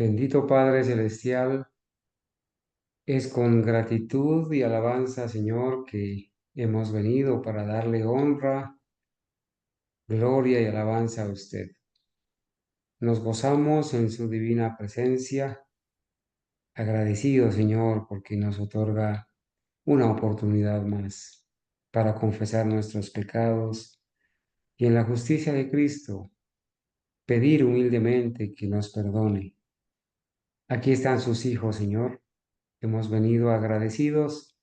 Bendito Padre Celestial, es con gratitud y alabanza, Señor, que hemos venido para darle honra, gloria y alabanza a usted. Nos gozamos en su divina presencia, agradecidos, Señor, porque nos otorga una oportunidad más para confesar nuestros pecados y en la justicia de Cristo pedir humildemente que nos perdone. Aquí están sus hijos, Señor. Hemos venido agradecidos.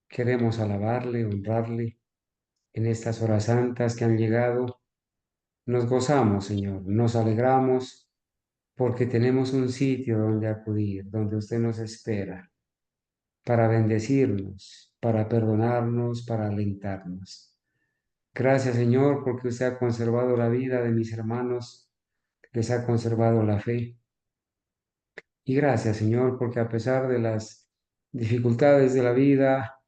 Queremos alabarle, honrarle en estas horas santas que han llegado. Nos gozamos, Señor, nos alegramos porque tenemos un sitio donde acudir, donde usted nos espera para bendecirnos, para perdonarnos, para alentarnos. Gracias, Señor, porque usted ha conservado la vida de mis hermanos, les ha conservado la fe. Y gracias, Señor, porque a pesar de las dificultades de la vida,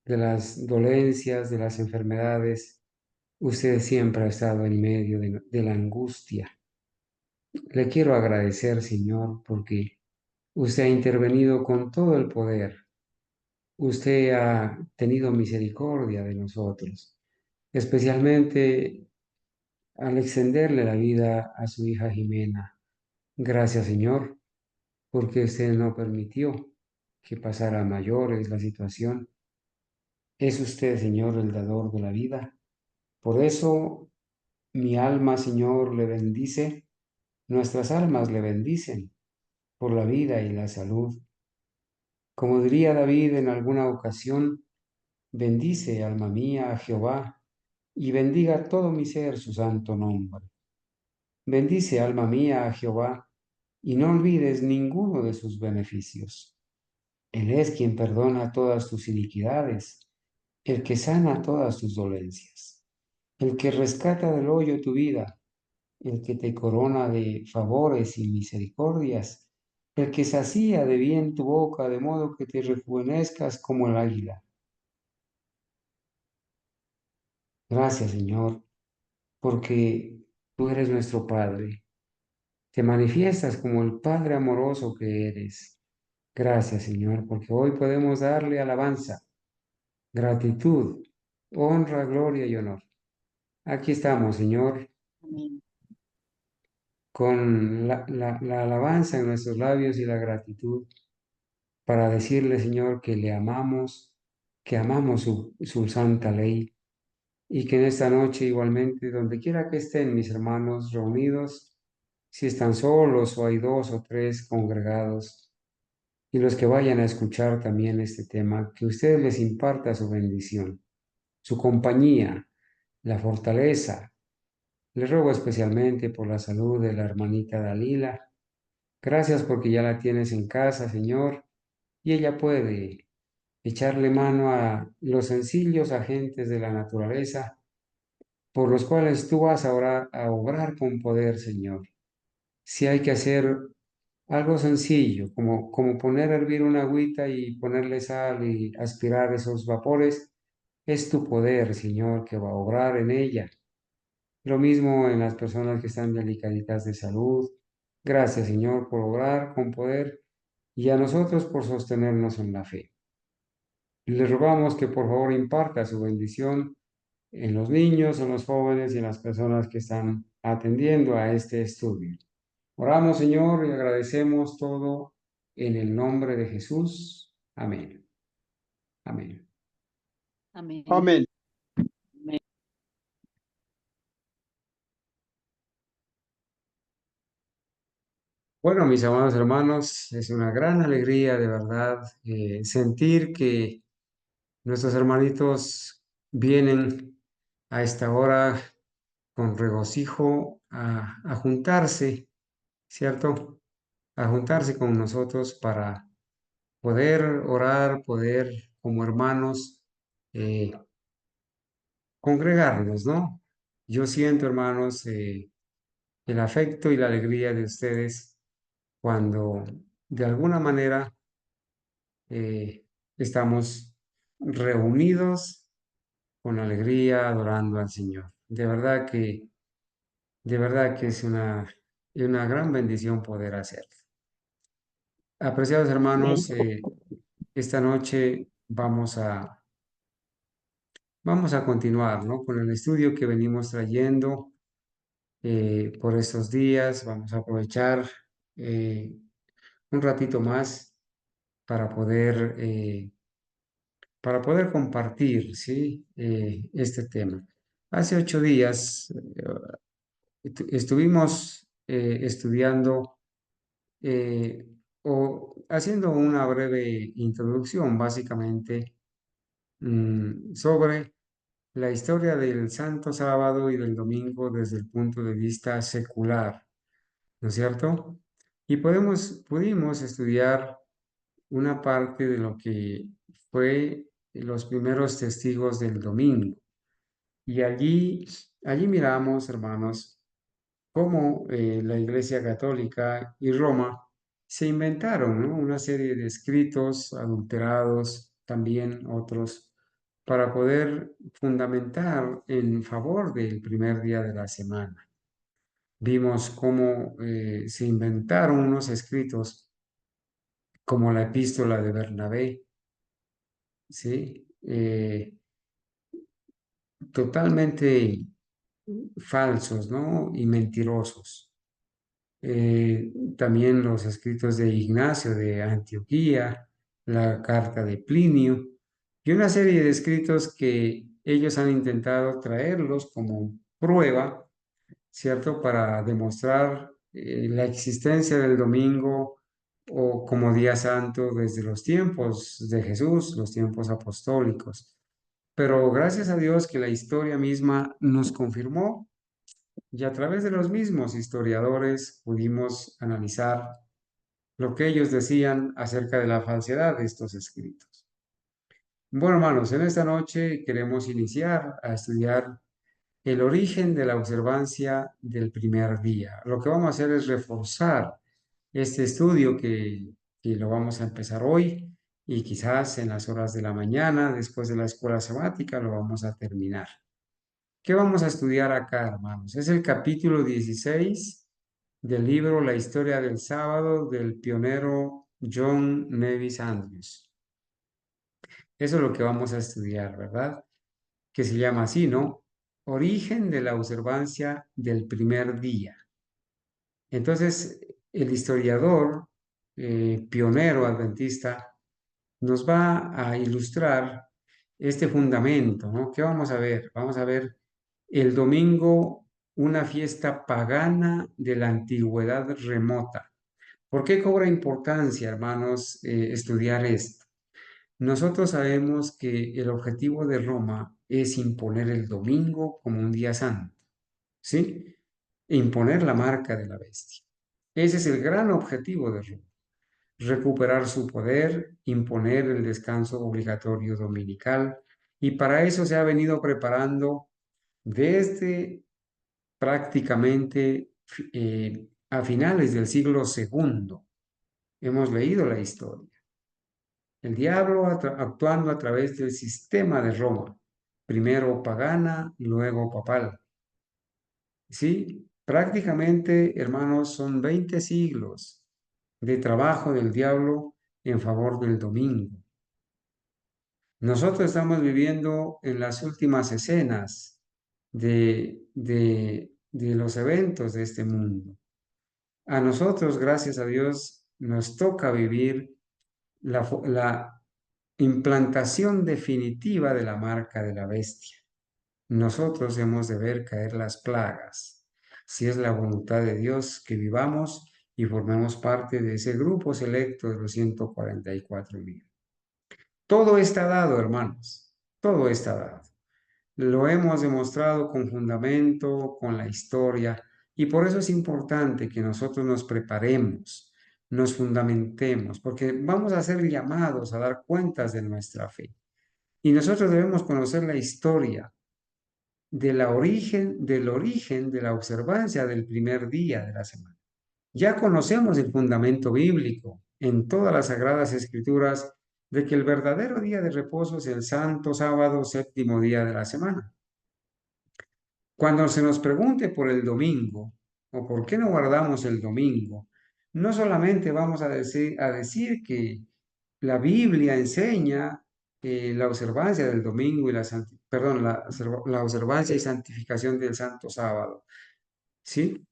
de las dolencias, de las enfermedades, usted siempre ha estado en medio de la angustia. Le quiero agradecer, Señor, porque usted ha intervenido con todo el poder. Usted ha tenido misericordia de nosotros, especialmente al extenderle la vida a su hija Jimena. Gracias, Señor, porque usted no permitió que pasara a mayores la situación. Es usted, Señor, el dador de la vida. Por eso mi alma, Señor, le bendice. Nuestras almas le bendicen por la vida y la salud. Como diría David en alguna ocasión, bendice, alma mía, a Jehová, y bendiga todo mi ser su santo nombre. Bendice, alma mía, a Jehová, y no olvides ninguno de sus beneficios. Él es quien perdona todas tus iniquidades, el que sana todas tus dolencias, el que rescata del hoyo tu vida, el que te corona de favores y misericordias, el que sacía de bien tu boca, de modo que te rejuvenezcas como el águila. Gracias, Señor, porque tú eres nuestro Padre. Te manifiestas como el Padre amoroso que eres. Gracias, Señor, porque hoy podemos darle alabanza, gratitud, honra, gloria y honor. Aquí estamos, Señor, Amén. con la alabanza en nuestros labios y la gratitud para decirle, Señor, que le amamos, que amamos su santa ley y que en esta noche igualmente, donde quiera que estén mis hermanos reunidos, si están solos o hay dos o tres congregados, y los que vayan a escuchar también este tema, que usted les imparta su bendición, su compañía, la fortaleza. Les ruego especialmente por la salud de la hermanita Dalila. Gracias porque ya la tienes en casa, Señor, y ella puede echarle mano a los sencillos agentes de la naturaleza por los cuales tú vas a obrar con poder, Señor. Si hay que hacer algo sencillo, como poner a hervir una agüita y ponerle sal y aspirar esos vapores, es tu poder, Señor, que va a obrar en ella. Lo mismo en las personas que están delicaditas de salud. Gracias, Señor, por obrar con poder y a nosotros por sostenernos en la fe. Le rogamos que por favor imparta su bendición en los niños, en los jóvenes y en las personas que están atendiendo a este estudio. Oramos, Señor, y agradecemos todo en el nombre de Jesús. Amén. Amén. Amén. Amén. Amén. Bueno, mis amados hermanos, es una gran alegría de verdad sentir que nuestros hermanitos vienen a esta hora con regocijo a juntarse, ¿cierto? A juntarse con nosotros para poder orar, poder como hermanos eh, congregarnos, ¿no? Yo siento, hermanos, el afecto y la alegría de ustedes cuando de alguna manera estamos reunidos con alegría adorando al Señor. De verdad que es una y una gran bendición poder hacerlo. Apreciados hermanos, Amén. esta noche vamos a continuar, ¿no? Con el estudio que venimos trayendo por estos días. Vamos a aprovechar eh, un ratito más para para poder compartir, ¿sí? Este tema. Hace 8 días estuvimos estudiando o haciendo una breve introducción, básicamente, sobre la historia del Santo Sábado y del Domingo desde el punto de vista secular, ¿no es cierto? Y pudimos estudiar una parte de lo que fue los primeros testigos del domingo. Y allí miramos, hermanos, cómo la Iglesia Católica y Roma se inventaron, ¿no? Una serie de escritos adulterados, también otros, para poder fundamentar en favor del primer día de la semana. Vimos cómo se inventaron unos escritos como la epístola de Bernabé, ¿sí? Totalmente falsos, ¿no? Y mentirosos. También los escritos de Ignacio de Antioquía, la carta de Plinio y una serie de escritos que ellos han intentado traerlos como prueba, ¿cierto? Para demostrar la existencia del domingo o como día santo desde los tiempos de Jesús, los tiempos apostólicos. Pero gracias a Dios que la historia misma nos confirmó y a través de los mismos historiadores pudimos analizar lo que ellos decían acerca de la falsedad de estos escritos. Bueno, hermanos, en esta noche queremos iniciar a estudiar el origen de la observancia del primer día. Lo que vamos a hacer es reforzar este estudio que lo vamos a empezar hoy y quizás en las horas de la mañana, después de la escuela sabática, lo vamos a terminar. ¿Qué vamos a estudiar acá, hermanos? Es el capítulo 16 del libro La historia del sábado del pionero John Nevis Andrews. Eso es lo que vamos a estudiar, ¿verdad? Que se llama así, ¿no? Origen de la observancia del primer día. Entonces, el historiador pionero adventista nos va a ilustrar este fundamento, ¿no? ¿Qué vamos a ver? Vamos a ver el domingo, una fiesta pagana de la antigüedad remota. ¿Por qué cobra importancia, hermanos, estudiar esto? Nosotros sabemos que el objetivo de Roma es imponer el domingo como un día santo, ¿sí? E imponer la marca de la bestia. Ese es el gran objetivo de Roma, recuperar su poder, imponer el descanso obligatorio dominical, y para eso se ha venido preparando desde prácticamente a finales del siglo segundo. Hemos leído la historia. El diablo actuando a través del sistema de Roma, primero pagana, luego papal. Sí, prácticamente, hermanos, son 20 siglos de trabajo del diablo en favor del domingo. Nosotros estamos viviendo en las últimas escenas de los eventos de este mundo. A nosotros, gracias a Dios, nos toca vivir la implantación definitiva de la marca de la bestia. Nosotros hemos de ver caer las plagas, si es la voluntad de Dios que vivamos y formemos parte de ese grupo selecto de los 144,000. Todo está dado, hermanos, todo está dado. Lo hemos demostrado con fundamento, con la historia, y por eso es importante que nosotros nos preparemos, nos fundamentemos, porque vamos a ser llamados a dar cuentas de nuestra fe. Y nosotros debemos conocer la historia del origen de la observancia del primer día de la semana. Ya conocemos el fundamento bíblico en todas las sagradas escrituras de que el verdadero día de reposo es el santo sábado, séptimo día de la semana. Cuando se nos pregunte por el domingo, o por qué no guardamos el domingo, no solamente vamos a decir que la Biblia enseña la observancia del domingo y perdón, la observancia y santificación del Santo Sábado, ¿sí?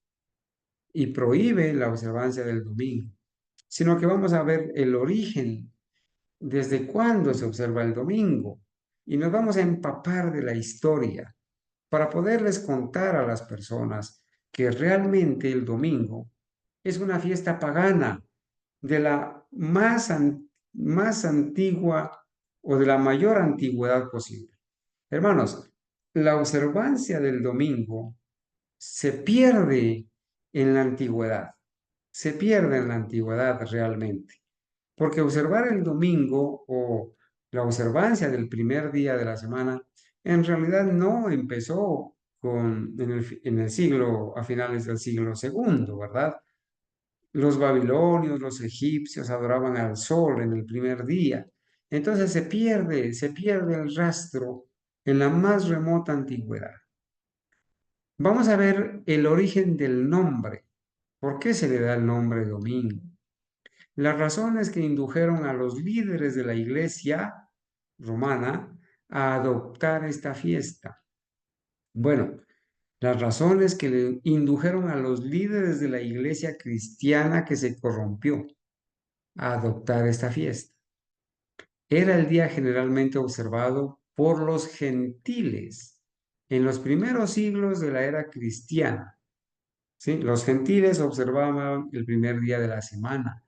Y prohíbe la observancia del domingo, sino que vamos a ver el origen, desde cuándo se observa el domingo, y nos vamos a empapar de la historia para poderles contar a las personas que realmente el domingo es una fiesta pagana de la más antigua o de la mayor antigüedad posible. Hermanos, la observancia del domingo se pierde en la antigüedad, se pierde en la antigüedad realmente, porque observar el domingo o la observancia del primer día de la semana en realidad no empezó en el siglo, a finales del siglo segundo, ¿verdad? Los babilonios, los egipcios adoraban al sol en el primer día. Entonces se pierde el rastro en la más remota antigüedad. Vamos a ver el origen del nombre. ¿Por qué se le da el nombre domingo? Las razones que indujeron a los líderes de la iglesia romana a adoptar esta fiesta. Bueno, las razones que le indujeron a los líderes de la iglesia cristiana que se corrompió a adoptar esta fiesta. Era el día generalmente observado por los gentiles en los primeros siglos de la era cristiana. ¿Sí? Los gentiles observaban el primer día de la semana.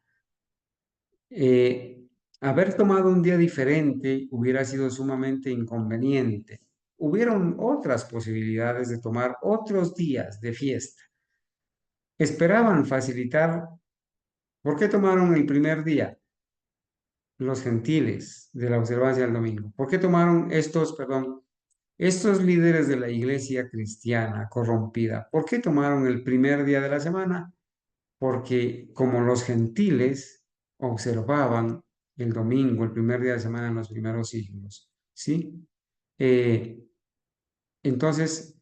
Eh, Haber tomado un día diferente hubiera sido sumamente inconveniente. Hubieron otras posibilidades de tomar otros días de fiesta. Esperaban facilitar. ¿Por qué tomaron el primer día? Los gentiles de la observancia del domingo. ¿Por qué tomaron estos líderes de la iglesia cristiana corrompida? ¿Por qué tomaron el primer día de la semana? Porque como los gentiles observaban el domingo, el primer día de semana en los primeros siglos, ¿sí? Eh, entonces,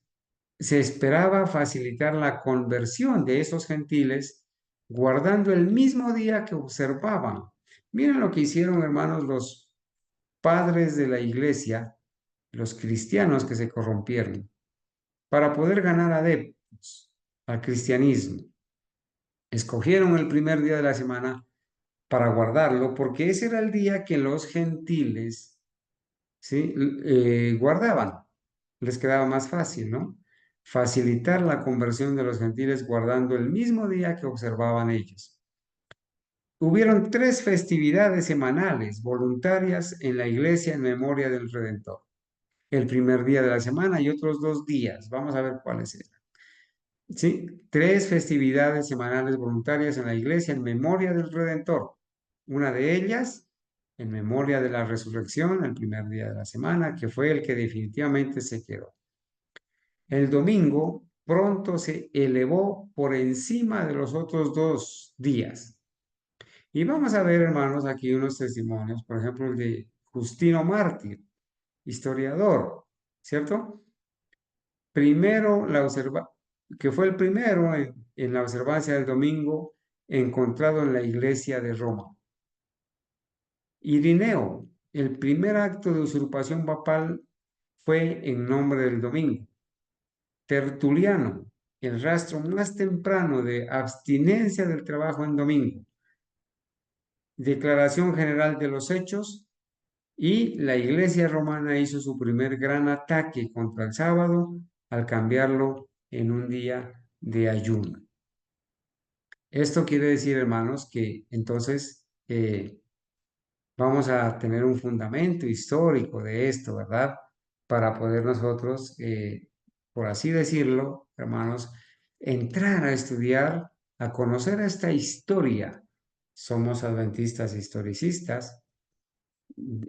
se esperaba facilitar la conversión de esos gentiles guardando el mismo día que observaban. Miren lo que hicieron, hermanos, los padres de la iglesia, los cristianos que se corrompieron, para poder ganar adeptos al cristianismo. Escogieron el primer día de la semana para guardarlo, porque ese era el día que los gentiles, ¿sí? Guardaban. Les quedaba más fácil, ¿no? Facilitar la conversión de los gentiles guardando el mismo día que observaban ellos. Hubieron 3 festividades semanales voluntarias en la iglesia en memoria del Redentor. El primer día de la semana y otros 2 días. Vamos a ver cuáles eran. Sí, 3 festividades semanales voluntarias en la iglesia en memoria del Redentor. Una de ellas en memoria de la resurrección, el primer día de la semana, que fue el que definitivamente se quedó. El domingo pronto se elevó por encima de los otros 2 días. Y vamos a ver, hermanos, aquí unos testimonios, por ejemplo, el de Justino Mártir, historiador, ¿cierto? Primero, que fue el primero en la observancia del domingo encontrado en la iglesia de Roma. Irineo, el primer acto de usurpación papal fue en nombre del domingo. Tertuliano, el rastro más temprano de abstinencia del trabajo en domingo. Declaración General de los Hechos, y la Iglesia romana hizo su primer gran ataque contra el sábado al cambiarlo en un día de ayuno. Esto quiere decir, hermanos, que entonces vamos a tener un fundamento histórico de esto, ¿verdad? Para poder nosotros, por así decirlo, hermanos, entrar a estudiar, a conocer esta historia. Somos adventistas historicistas,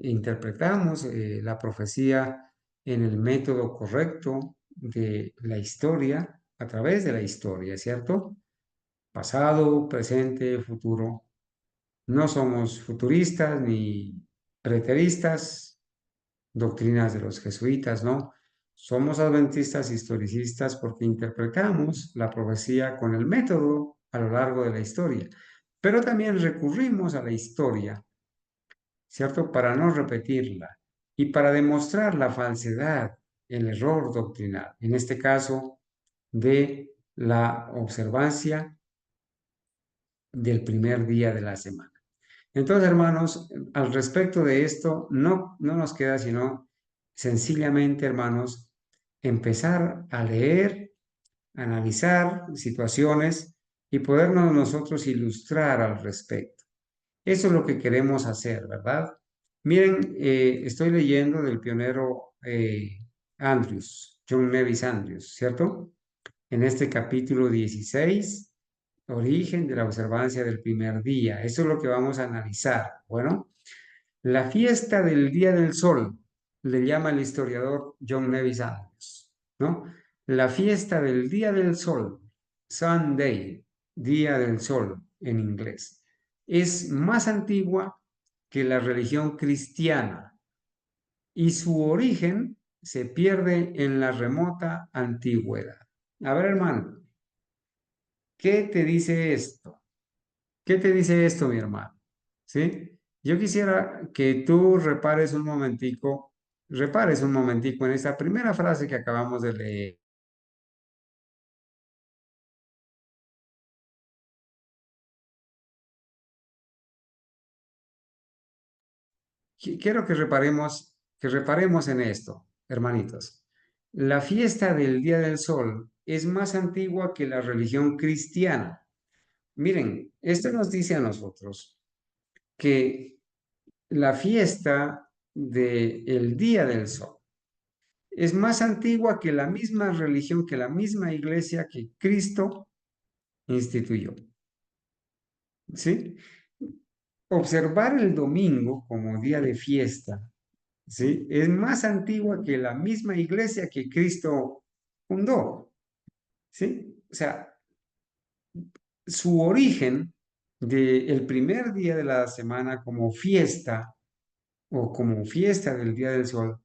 interpretamos la profecía en el método correcto de la historia, a través de la historia, ¿cierto? Pasado, presente, futuro. No somos futuristas ni preteristas, doctrinas de los jesuitas, ¿no? Somos adventistas historicistas porque interpretamos la profecía con el método a lo largo de la historia, pero también recurrimos a la historia, ¿cierto? Para no repetirla y para demostrar la falsedad, el error doctrinal, en este caso de la observancia del primer día de la semana. Entonces, hermanos, al respecto de esto, no nos queda sino sencillamente, hermanos, empezar a leer, analizar situaciones y podernos nosotros ilustrar al respecto. Eso es lo que queremos hacer, ¿verdad? Miren, estoy leyendo del pionero Andrews, John Nevis Andrews, ¿cierto? En este capítulo 16, origen de la observancia del primer día. Eso es lo que vamos a analizar. Bueno, la fiesta del Día del Sol, le llama el historiador John Nevis Adams, ¿no? La fiesta del Día del Sol, Sunday, Día del Sol en inglés, es más antigua que la religión cristiana y su origen se pierde en la remota antigüedad. A ver, hermano, ¿qué te dice esto? ¿Qué te dice esto, mi hermano? ¿Sí? Yo quisiera que tú repares un momentico en esta primera frase que acabamos de leer. Quiero que reparemos en esto, hermanitos. La fiesta del Día del Sol es más antigua que la religión cristiana. Miren, esto nos dice a nosotros que la fiesta del Día del Sol es más antigua que la misma religión, que la misma iglesia que Cristo instituyó. ¿Sí? Observar el domingo como día de fiesta, ¿sí? Es más antigua que la misma iglesia que Cristo fundó, ¿sí? O sea, su origen del primer día de la semana como fiesta o como fiesta del Día del Sol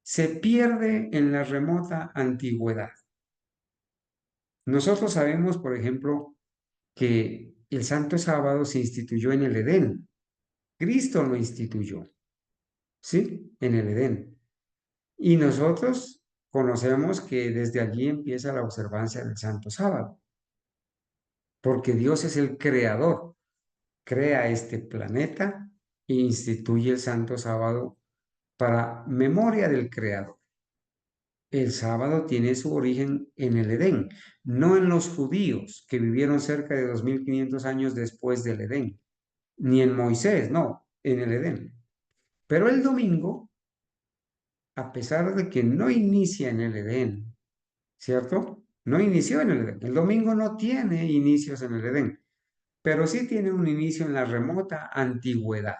se pierde en la remota antigüedad. Nosotros sabemos, por ejemplo, que el Santo Sábado se instituyó en el Edén. Cristo lo instituyó, ¿sí? En el Edén. Y nosotros conocemos que desde allí empieza la observancia del Santo Sábado, porque Dios es el creador, crea este planeta e instituye el Santo Sábado para memoria del creador. El sábado tiene su origen en el Edén, no en los judíos que vivieron cerca de 2500 años después del Edén, ni en Moisés, no, en el Edén. Pero el domingo, a pesar de que no inicia en el Edén, ¿cierto? No inició en el Edén. El domingo no tiene inicios en el Edén, pero sí tiene un inicio en la remota antigüedad,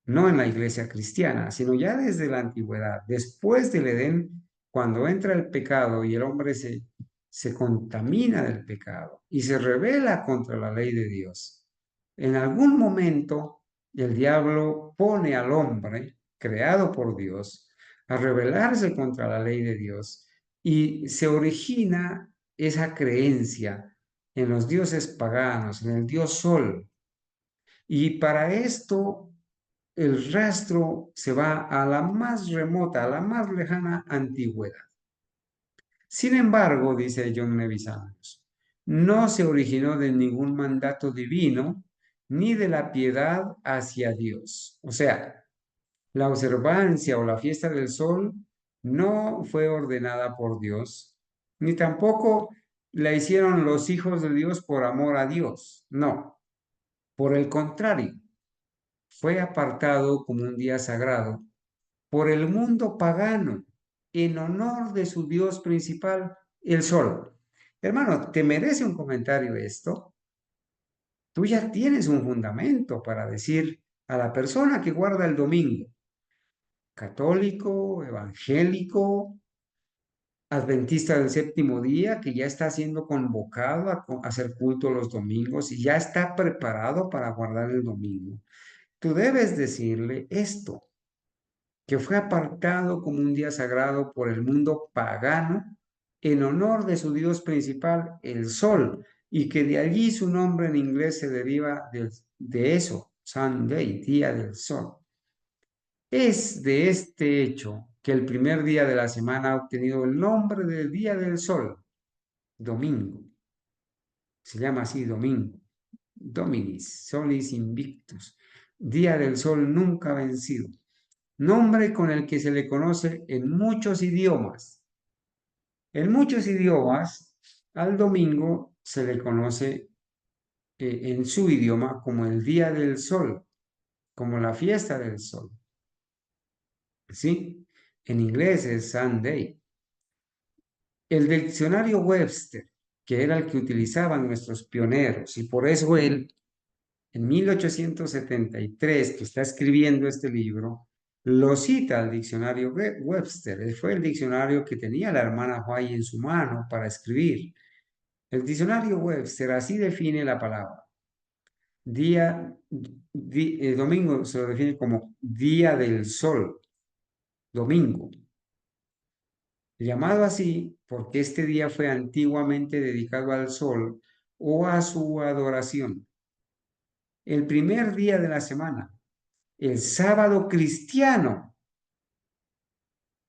no en la iglesia cristiana, sino ya desde la antigüedad, después del Edén, cuando entra el pecado y el hombre se contamina del pecado y se rebela contra la ley de Dios. En algún momento el diablo pone al hombre, creado por Dios, a rebelarse contra la ley de Dios y se origina esa creencia en los dioses paganos, en el dios Sol. Y para esto el rastro se va a la más remota, a la más lejana antigüedad. Sin embargo, dice John Nevis Adams, no se originó de ningún mandato divino ni de la piedad hacia Dios. O sea, la observancia o la fiesta del sol no fue ordenada por Dios, ni tampoco la hicieron los hijos de Dios por amor a Dios. No, por el contrario, fue apartado como un día sagrado por el mundo pagano en honor de su Dios principal, el sol. Hermano, ¿te merece un comentario esto? Tú ya tienes un fundamento para decir a la persona que guarda el domingo, católico, evangélico, adventista del séptimo día, que ya está siendo convocado a hacer culto los domingos y ya está preparado para guardar el domingo. Tú debes decirle esto. que fue apartado como un día sagrado por el mundo pagano en honor de su dios principal, el sol, y que de allí su nombre en inglés se deriva de eso, Sunday, día del sol. Es de este hecho que el primer día de la semana ha obtenido el nombre de día del sol, domingo. Se llama así domingo. Dominis, solis invictus, día del sol nunca vencido, nombre con el que se le conoce en muchos idiomas. En muchos idiomas, al domingo se le conoce en su idioma como el día del sol, como la fiesta del sol. ¿Sí? En inglés es Sunday. El diccionario Webster, que era el que utilizaban nuestros pioneros, y por eso él, en 1873, que está escribiendo este libro, lo cita al diccionario Webster. Fue el diccionario que tenía la hermana White en su mano para escribir. El diccionario Webster así define la palabra. Domingo se lo define como día del sol, domingo, llamado así porque este día fue antiguamente dedicado al sol o a su adoración. El primer día de la semana, el sábado cristiano.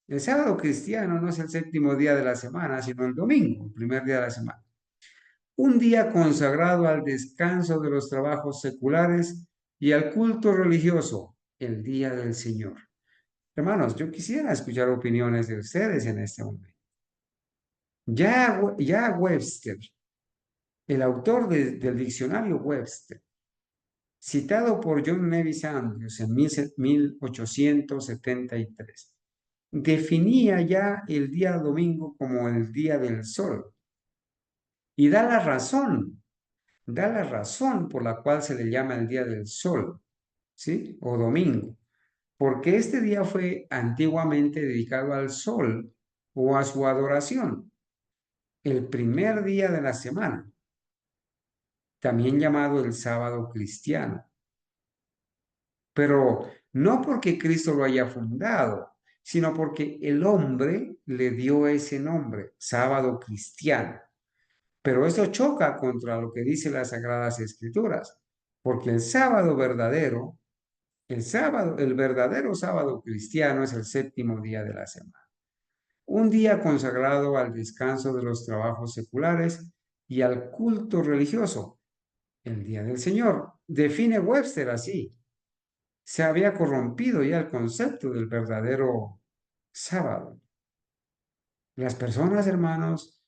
El sábado cristiano no es el séptimo día de la semana, sino el domingo, el primer día de la semana. Un día consagrado al descanso de los trabajos seculares y al culto religioso, el día del Señor. Hermanos, yo quisiera escuchar opiniones de ustedes en este momento. Ya Webster, el autor del diccionario Webster, citado por John Nevis Andrews en 1873, definía ya el día domingo como el día del sol y da la razón por la cual se le llama el día del sol, ¿sí? O domingo, porque este día fue antiguamente dedicado al sol o a su adoración, el primer día de la semana, también llamado el sábado cristiano, pero no porque Cristo lo haya fundado, sino porque el hombre le dio ese nombre, sábado cristiano. Pero esto choca contra lo que dice las Sagradas Escrituras, porque el verdadero sábado cristiano es el séptimo día de la semana. Un día consagrado al descanso de los trabajos seculares y al culto religioso, el día del Señor. Define Webster así. Se había corrompido ya el concepto del verdadero sábado. Las personas, hermanos,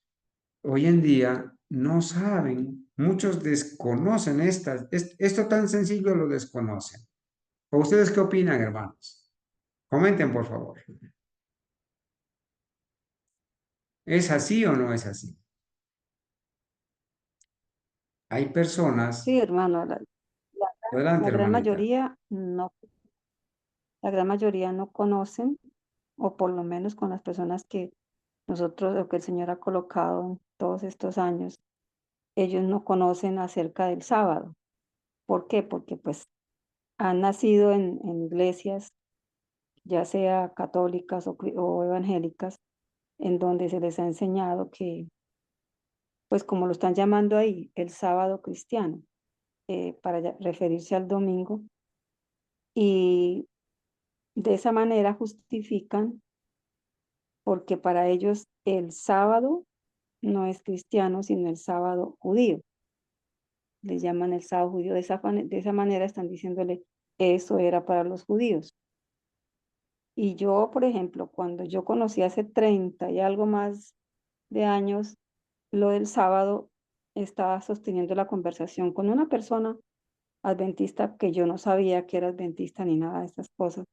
hoy en día no saben, muchos desconocen esto tan sencillo lo desconocen. ¿O ustedes qué opinan, hermanos? Comenten, por favor. ¿Es así o no es así? Hay personas, Sí, hermano, adelante, la gran hermanita. mayoría no, la gran mayoría no conocen, o por lo menos con las personas que nosotros, o que el Señor ha colocado en todos estos años, ellos no conocen acerca del sábado. ¿Por qué? Porque pues han nacido en iglesias, ya sea católicas o evangélicas, en donde se les ha enseñado que, pues como lo están llamando ahí, el sábado cristiano, para referirse al domingo, y de esa manera justifican, porque para ellos el sábado no es cristiano, sino el sábado judío. Le llaman el sábado judío. De esa manera están diciéndole, eso era para los judíos. Y yo, por ejemplo, cuando yo conocí hace 30 y algo más de años lo del sábado, estaba sosteniendo la conversación con una persona adventista que yo no sabía que era adventista ni nada de estas cosas.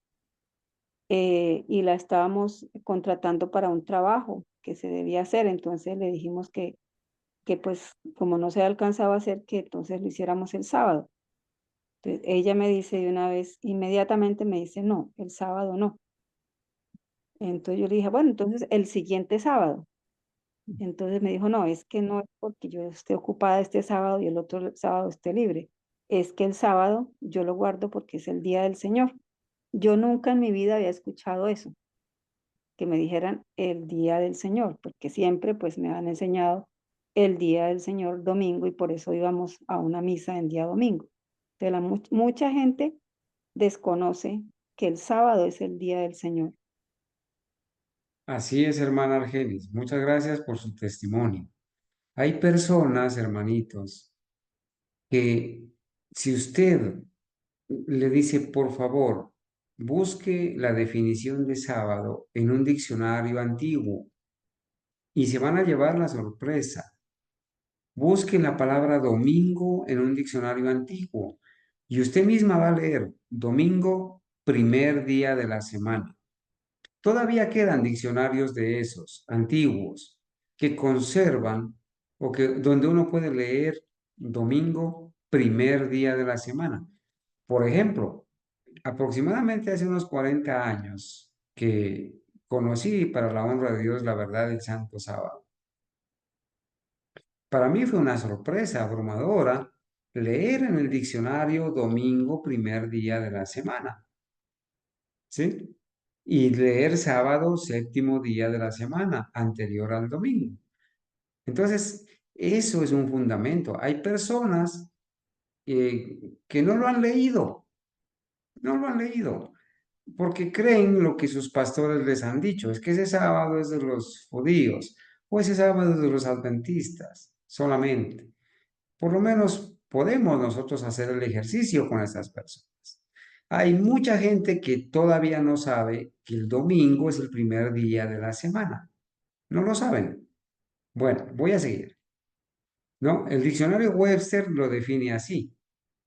Y la estábamos contratando para un trabajo que se debía hacer. Entonces le dijimos que pues como no se alcanzaba a hacer, que entonces lo hiciéramos el sábado. Entonces ella me dice de una vez, inmediatamente me dice, no, el sábado no. Entonces yo le dije, bueno, entonces el siguiente sábado. Entonces me dijo, no, es que no es porque yo esté ocupada este sábado y el otro sábado esté libre. Es que el sábado yo lo guardo porque es el día del Señor. Yo nunca en mi vida había escuchado eso, que me dijeran el día del Señor, porque siempre pues me han enseñado el día del Señor domingo y por eso íbamos a una misa en día domingo. De mucha gente desconoce que el sábado es el día del Señor. Así es, hermana Argenis. Muchas gracias por su testimonio. Hay personas, hermanitos, que si usted le dice, por favor, busque la definición de sábado en un diccionario antiguo y se van a llevar la sorpresa. Busque la palabra domingo en un diccionario antiguo y usted misma va a leer domingo, primer día de la semana. Todavía quedan diccionarios de esos antiguos que conservan o que donde uno puede leer domingo, primer día de la semana. Por ejemplo, aproximadamente hace unos 40 años que conocí para la honra de Dios la verdad del Santo Sábado. Para mí fue una sorpresa abrumadora leer en el diccionario domingo, primer día de la semana, ¿sí? Y leer sábado, séptimo día de la semana, anterior al domingo. Entonces, eso es un fundamento. Hay personas que no lo han leído, no lo han leído, porque creen lo que sus pastores les han dicho, es que ese sábado es de los judíos o ese sábado es de los adventistas solamente. Por lo menos podemos nosotros hacer el ejercicio con estas personas. Hay mucha gente que todavía no sabe que el domingo es el primer día de la semana. No lo saben. Bueno, voy a seguir, ¿no? El diccionario Webster lo define así.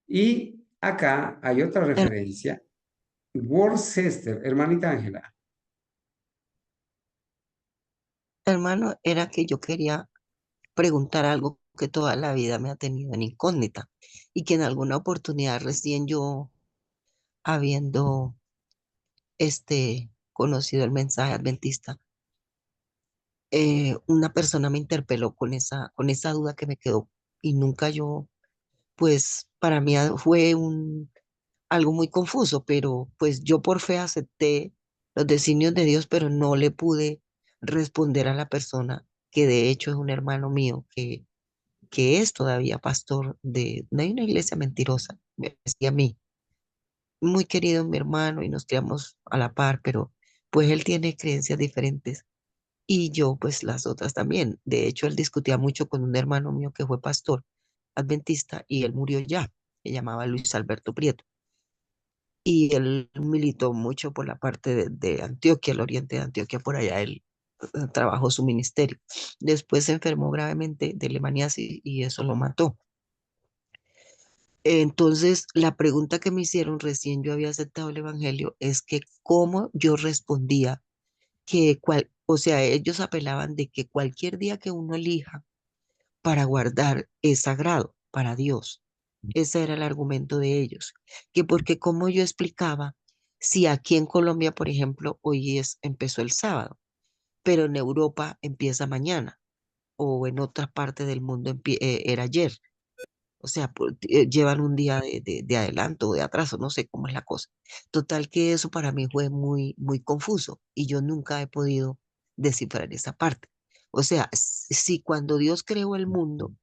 Y acá hay otra Her- referencia. Worcester, hermanita Ángela. Hermano, era que yo quería preguntar algo que toda la vida me ha tenido en incógnita y que en alguna oportunidad recién yo, habiendo conocido el mensaje adventista, una persona me interpeló con esa duda que me quedó y nunca yo, pues para mí fue algo muy confuso, pero pues yo por fe acepté los designios de Dios, pero no le pude responder a la persona que de hecho es un hermano mío que es todavía pastor de una iglesia mentirosa. Me decía a mí, muy querido mi hermano y nos criamos a la par, pero pues él tiene creencias diferentes y yo pues las otras también. De hecho, él discutía mucho con un hermano mío que fue pastor adventista y él murió ya. Se llamaba Luis Alberto Prieto. Y él militó mucho por la parte de Antioquia, el oriente de Antioquia, por allá él trabajó su ministerio. Después se enfermó gravemente de lemaniasis y eso lo mató. Entonces, la pregunta que me hicieron recién yo había aceptado el evangelio es que cómo yo respondía o sea, ellos apelaban de que cualquier día que uno elija para guardar es sagrado para Dios. Ese era el argumento de ellos. Que porque como yo explicaba, si aquí en Colombia, por ejemplo, empezó el sábado, pero en Europa empieza mañana, o en otra parte del mundo era ayer. O sea, llevan un día de adelanto o de atraso, no sé cómo es la cosa. Total que eso para mí fue muy, muy confuso y yo nunca he podido descifrar esa parte. O sea, si cuando Dios creó el mundo,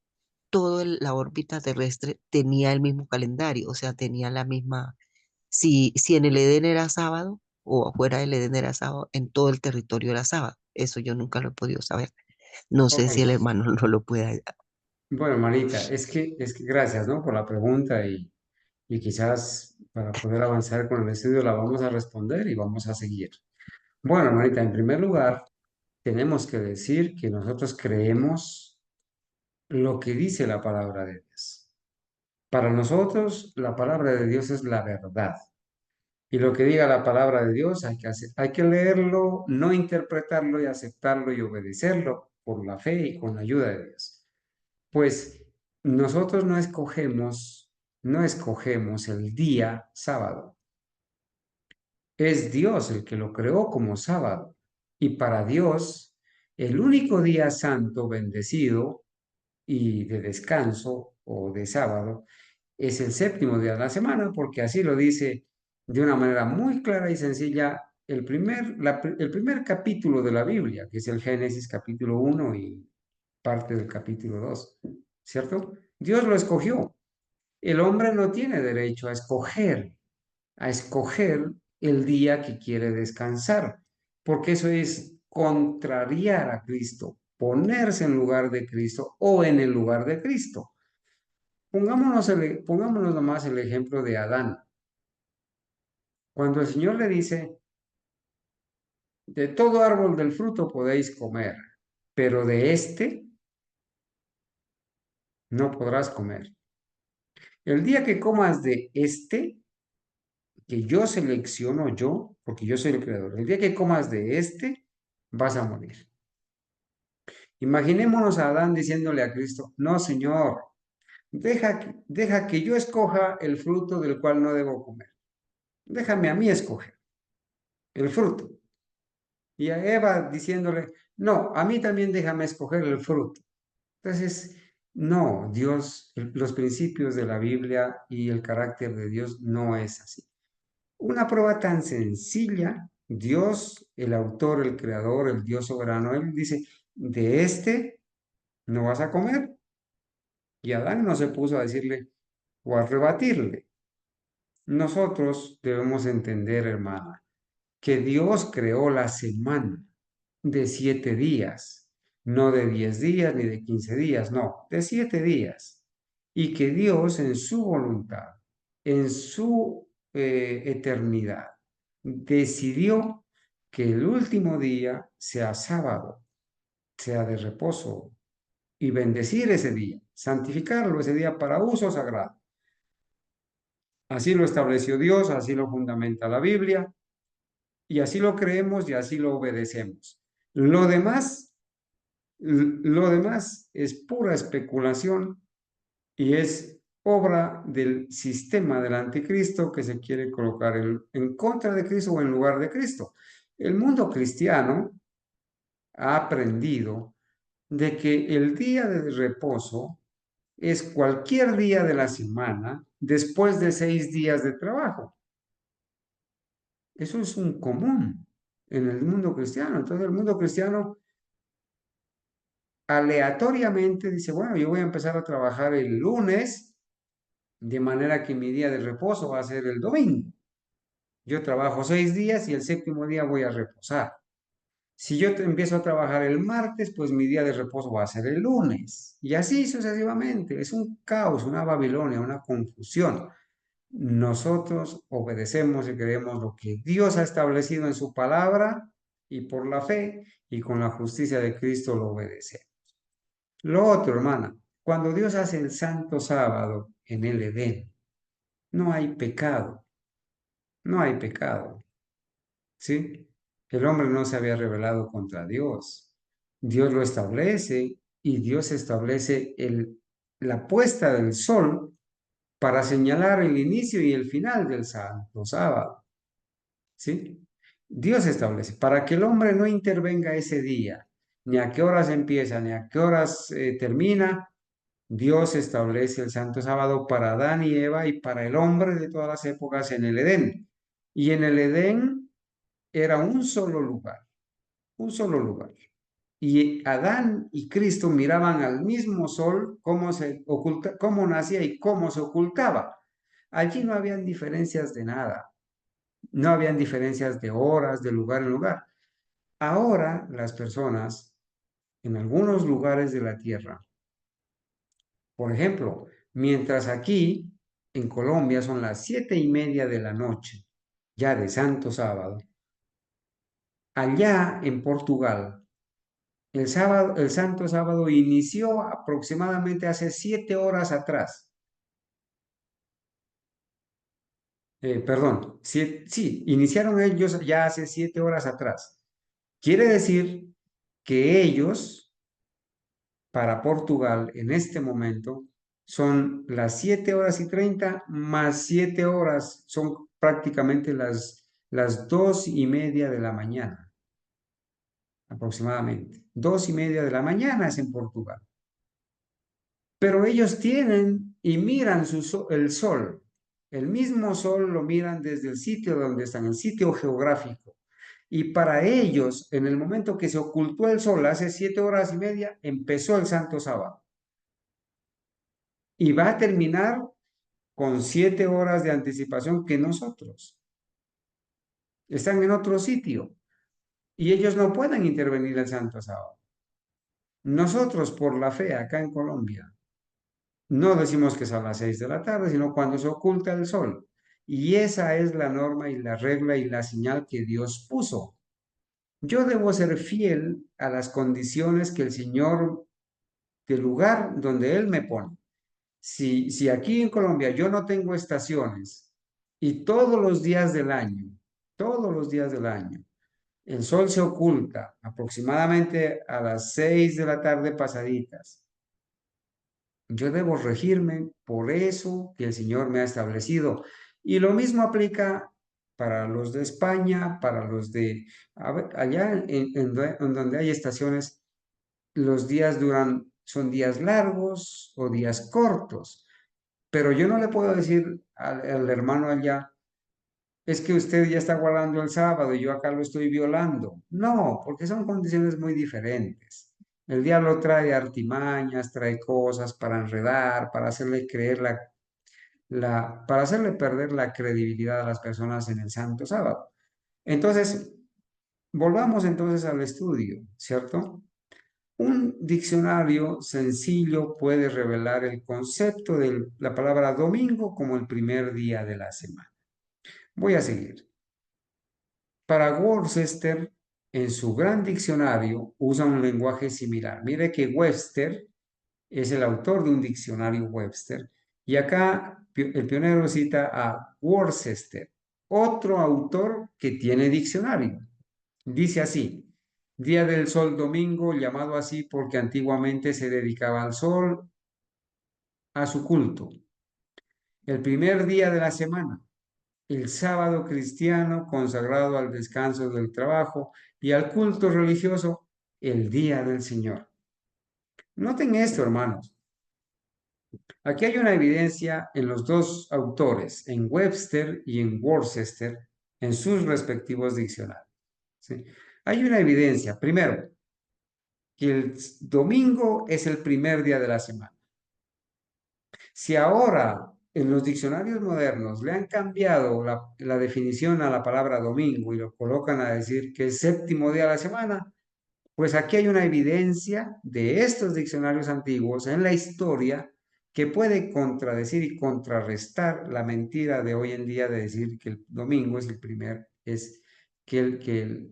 toda la órbita terrestre tenía el mismo calendario, o sea, tenía la misma, si en el Edén era sábado o afuera del Edén era sábado, en todo el territorio era sábado. Eso yo nunca lo he podido saber. No sé si el Ok. hermano no lo pueda. Bueno, Marita, es que gracias, ¿no? Por la pregunta y quizás para poder avanzar con el estudio la vamos a responder y vamos a seguir. Bueno, Marita, en primer lugar, tenemos que decir que nosotros creemos lo que dice la palabra de Dios. Para nosotros, la palabra de Dios es la verdad. Y lo que diga la palabra de Dios hay que leerlo, no interpretarlo y aceptarlo y obedecerlo por la fe y con la ayuda de Dios. Pues nosotros no escogemos el día sábado. Es Dios el que lo creó como sábado. Y para Dios, el único día santo bendecido y de descanso o de sábado es el séptimo día de la semana, porque así lo dice de una manera muy clara y sencilla el primer capítulo de la Biblia, que es el Génesis capítulo 1 y parte del capítulo 2, ¿cierto? Dios lo escogió. El hombre no tiene derecho a escoger el día que quiere descansar, porque eso es contrariar a Cristo, ponerse en lugar de Cristo o en el lugar de Cristo. Pongámonos nomás el ejemplo de Adán. Cuando el Señor le dice, de todo árbol del fruto podéis comer, pero de este no podrás comer. El día que comas de este, que yo selecciono yo, porque yo soy el creador, el día que comas de este, vas a morir. Imaginémonos a Adán diciéndole a Cristo, no, Señor, deja que yo escoja el fruto del cual no debo comer. Déjame a mí escoger el fruto. Y a Eva diciéndole, no, a mí también déjame escoger el fruto. Entonces, no, Dios, los principios de la Biblia y el carácter de Dios no es así. Una prueba tan sencilla, Dios, el autor, el creador, el Dios soberano, Él dice, de este no vas a comer. Y Adán no se puso a decirle o a rebatirle. Nosotros debemos entender, hermana, que Dios creó la semana de 7 días, no de 10 días ni de 15 días, no, de 7 días. Y que Dios en su voluntad, en su eternidad, decidió que el último día sea sábado, sea de reposo, y bendecir ese día, santificarlo ese día para uso sagrado. Así lo estableció Dios, así lo fundamenta la Biblia, y así lo creemos y así lo obedecemos. Lo demás, lo demás es pura especulación y es obra del sistema del anticristo que se quiere colocar en contra de Cristo o en lugar de Cristo. El mundo cristiano ha aprendido de que el día de reposo es cualquier día de la semana después de 6 días de trabajo. Eso es un común en el mundo cristiano. Entonces el mundo cristiano aleatoriamente dice, bueno, yo voy a empezar a trabajar el lunes, de manera que mi día de reposo va a ser el domingo. Yo trabajo 6 días y el séptimo día voy a reposar. Si yo empiezo a trabajar el martes, pues mi día de reposo va a ser el lunes. Y así sucesivamente. Es un caos, una Babilonia, una confusión. Nosotros obedecemos y creemos lo que Dios ha establecido en su palabra y por la fe y con la justicia de Cristo lo obedecemos. Lo otro, hermana, cuando Dios hace el santo sábado en el Edén, no hay pecado, no hay pecado, ¿sí? El hombre no se había rebelado contra Dios. Dios lo establece y Dios establece la puesta del sol para señalar el inicio y el final del santo sábado, ¿sí? Dios establece, para que el hombre no intervenga ese día, ni a qué horas empieza, ni a qué horas termina, Dios establece el santo sábado para Adán y Eva y para el hombre de todas las épocas en el Edén. Y en el Edén era un solo lugar, un solo lugar. Y Adán y Cristo miraban al mismo sol cómo se oculta, cómo nacía y cómo se ocultaba. Allí no habían diferencias de nada, no habían diferencias de horas, de lugar en lugar. Ahora las personas en algunos lugares de la tierra, por ejemplo, mientras aquí en Colombia son las 7:30 de la noche, ya de Santo Sábado, allá en Portugal, el Santo Sábado inició aproximadamente hace 7 horas atrás. Perdón, sí, iniciaron ellos ya hace 7 horas atrás. Quiere decir que ellos, para Portugal, en este momento, son las 7:30 más 7 horas, son prácticamente las 2:30 de la mañana, aproximadamente. 2:30 de la mañana es en Portugal. Pero ellos tienen y miran el sol El mismo sol lo miran desde el sitio donde están, el sitio geográfico. Y para ellos, en el momento que se ocultó el sol, hace 7 horas y media, empezó el Santo Sábado. Y va a terminar con 7 horas de anticipación que nosotros. Están en otro sitio y ellos no pueden intervenir el Santo Sábado. Nosotros, por la fe, acá en Colombia, no decimos que es a las 6 de la tarde, sino cuando se oculta el sol. Y esa es la norma y la regla y la señal que Dios puso. Yo debo ser fiel a las condiciones que el Señor, del lugar donde Él me pone. Si aquí en Colombia yo no tengo estaciones y todos los días del año, el sol se oculta aproximadamente a las 6 de la tarde pasaditas, yo debo regirme por eso que el Señor me ha establecido. Y lo mismo aplica para los de España, para los de allá en donde hay estaciones, los días son días largos o días cortos. Pero yo no le puedo decir al hermano allá, es que usted ya está guardando el sábado y yo acá lo estoy violando. No, porque son condiciones muy diferentes. El diablo trae artimañas, trae cosas para enredar, para hacerle creer para hacerle perder la credibilidad a las personas en el Santo Sábado. Entonces, volvamos entonces al estudio, ¿cierto? Un diccionario sencillo puede revelar el concepto de la palabra domingo como el primer día de la semana. Voy a seguir. Para Worcester, en su gran diccionario, usa un lenguaje similar. Mire que Webster es el autor de un diccionario Webster, y acá el pionero cita a Worcester, otro autor que tiene diccionario. Dice así: Día del Sol Domingo, llamado así porque antiguamente se dedicaba al sol, a su culto. El primer día de la semana, el sábado cristiano consagrado al descanso del trabajo y al culto religioso, el día del Señor. Noten esto, hermanos. Aquí hay una evidencia en los dos autores, en Webster y en Worcester, en sus respectivos diccionarios. ¿Sí? Hay una evidencia, primero, que el domingo es el primer día de la semana. Si ahora en los diccionarios modernos le han cambiado la definición a la palabra domingo y lo colocan a decir que es séptimo día de la semana, pues aquí hay una evidencia de estos diccionarios antiguos en la historia que puede contradecir y contrarrestar la mentira de hoy en día de decir que el domingo es que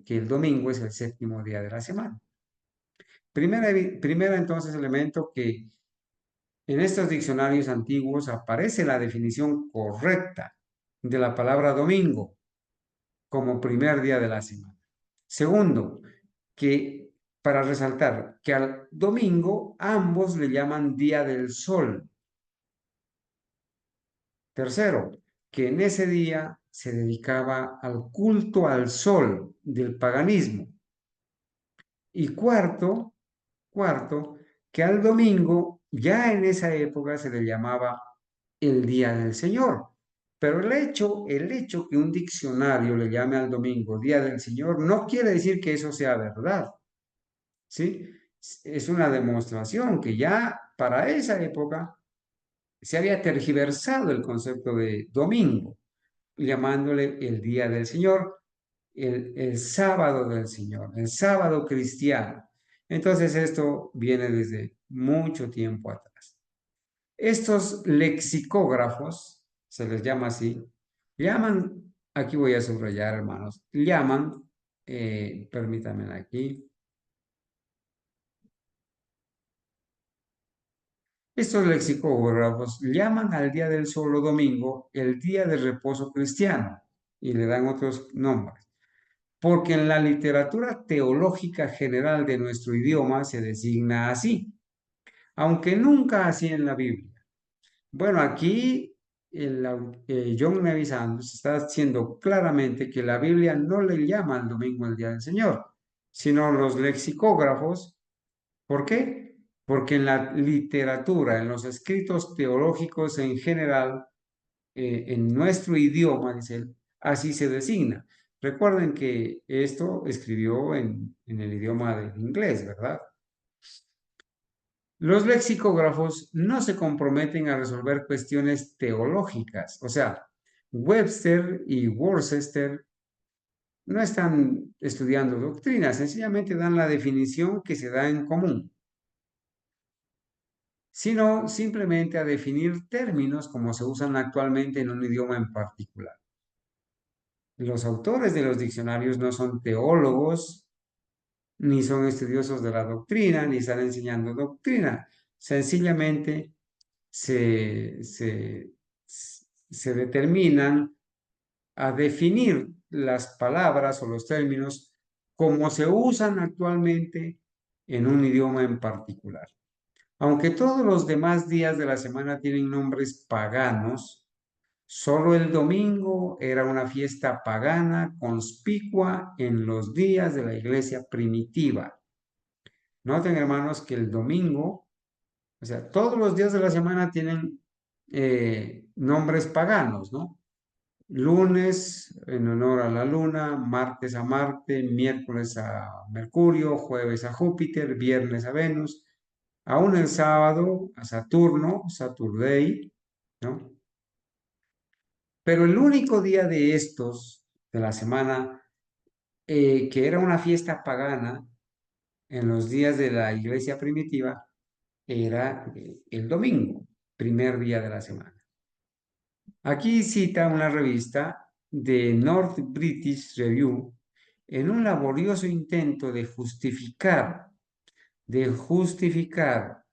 el domingo es el séptimo día de la semana. Primera entonces elemento que en estos diccionarios antiguos aparece la definición correcta de la palabra domingo como primer día de la semana. Segundo, que para resaltar que al domingo ambos le llaman día del sol. Tercero, que en ese día se dedicaba al culto al sol del paganismo. Y cuarto, que al domingo ya en esa época se le llamaba el día del Señor. Pero el hecho que un diccionario le llame al domingo día del Señor no quiere decir que eso sea verdad, ¿sí? Es una demostración que ya para esa época se había tergiversado el concepto de domingo, llamándole el día del Señor, el sábado del Señor, el sábado cristiano. Entonces esto viene desde mucho tiempo atrás. Estos lexicógrafos, se les llama así, aquí voy a subrayar, hermanos, permítanme aquí, estos lexicógrafos llaman al día del solo domingo el día de reposo cristiano y le dan otros nombres, porque en la literatura teológica general de nuestro idioma se designa así, aunque nunca así en la Biblia. Bueno, aquí John Nevis Andrews está diciendo claramente que la Biblia no le llama al domingo el día del Señor, sino los lexicógrafos. ¿Por qué? Porque en la literatura, en los escritos teológicos en general, en nuestro idioma, dice él, así se designa. Recuerden que esto escribió en el idioma del inglés, ¿verdad? Los lexicógrafos no se comprometen a resolver cuestiones teológicas, o sea, Webster y Worcester no están estudiando doctrina, sencillamente dan la definición que se da en común, sino simplemente a definir términos como se usan actualmente en un idioma en particular. Los autores de los diccionarios no son teólogos, ni son estudiosos de la doctrina, ni están enseñando doctrina. Sencillamente se determinan a definir las palabras o los términos como se usan actualmente en un idioma en particular. Aunque todos los demás días de la semana tienen nombres paganos, solo el domingo era una fiesta pagana conspicua en los días de la iglesia primitiva. Noten, hermanos, que el domingo, o sea, todos los días de la semana tienen nombres paganos, ¿no? Lunes en honor a la luna, martes a Marte, miércoles a Mercurio, jueves a Júpiter, viernes a Venus, aún el sábado a Saturno, Saturday, ¿no? Pero el único día de estos, de la semana, que era una fiesta pagana en los días de la iglesia primitiva, era el domingo, primer día de la semana. Aquí cita una revista de North British Review en un laborioso intento de justificar,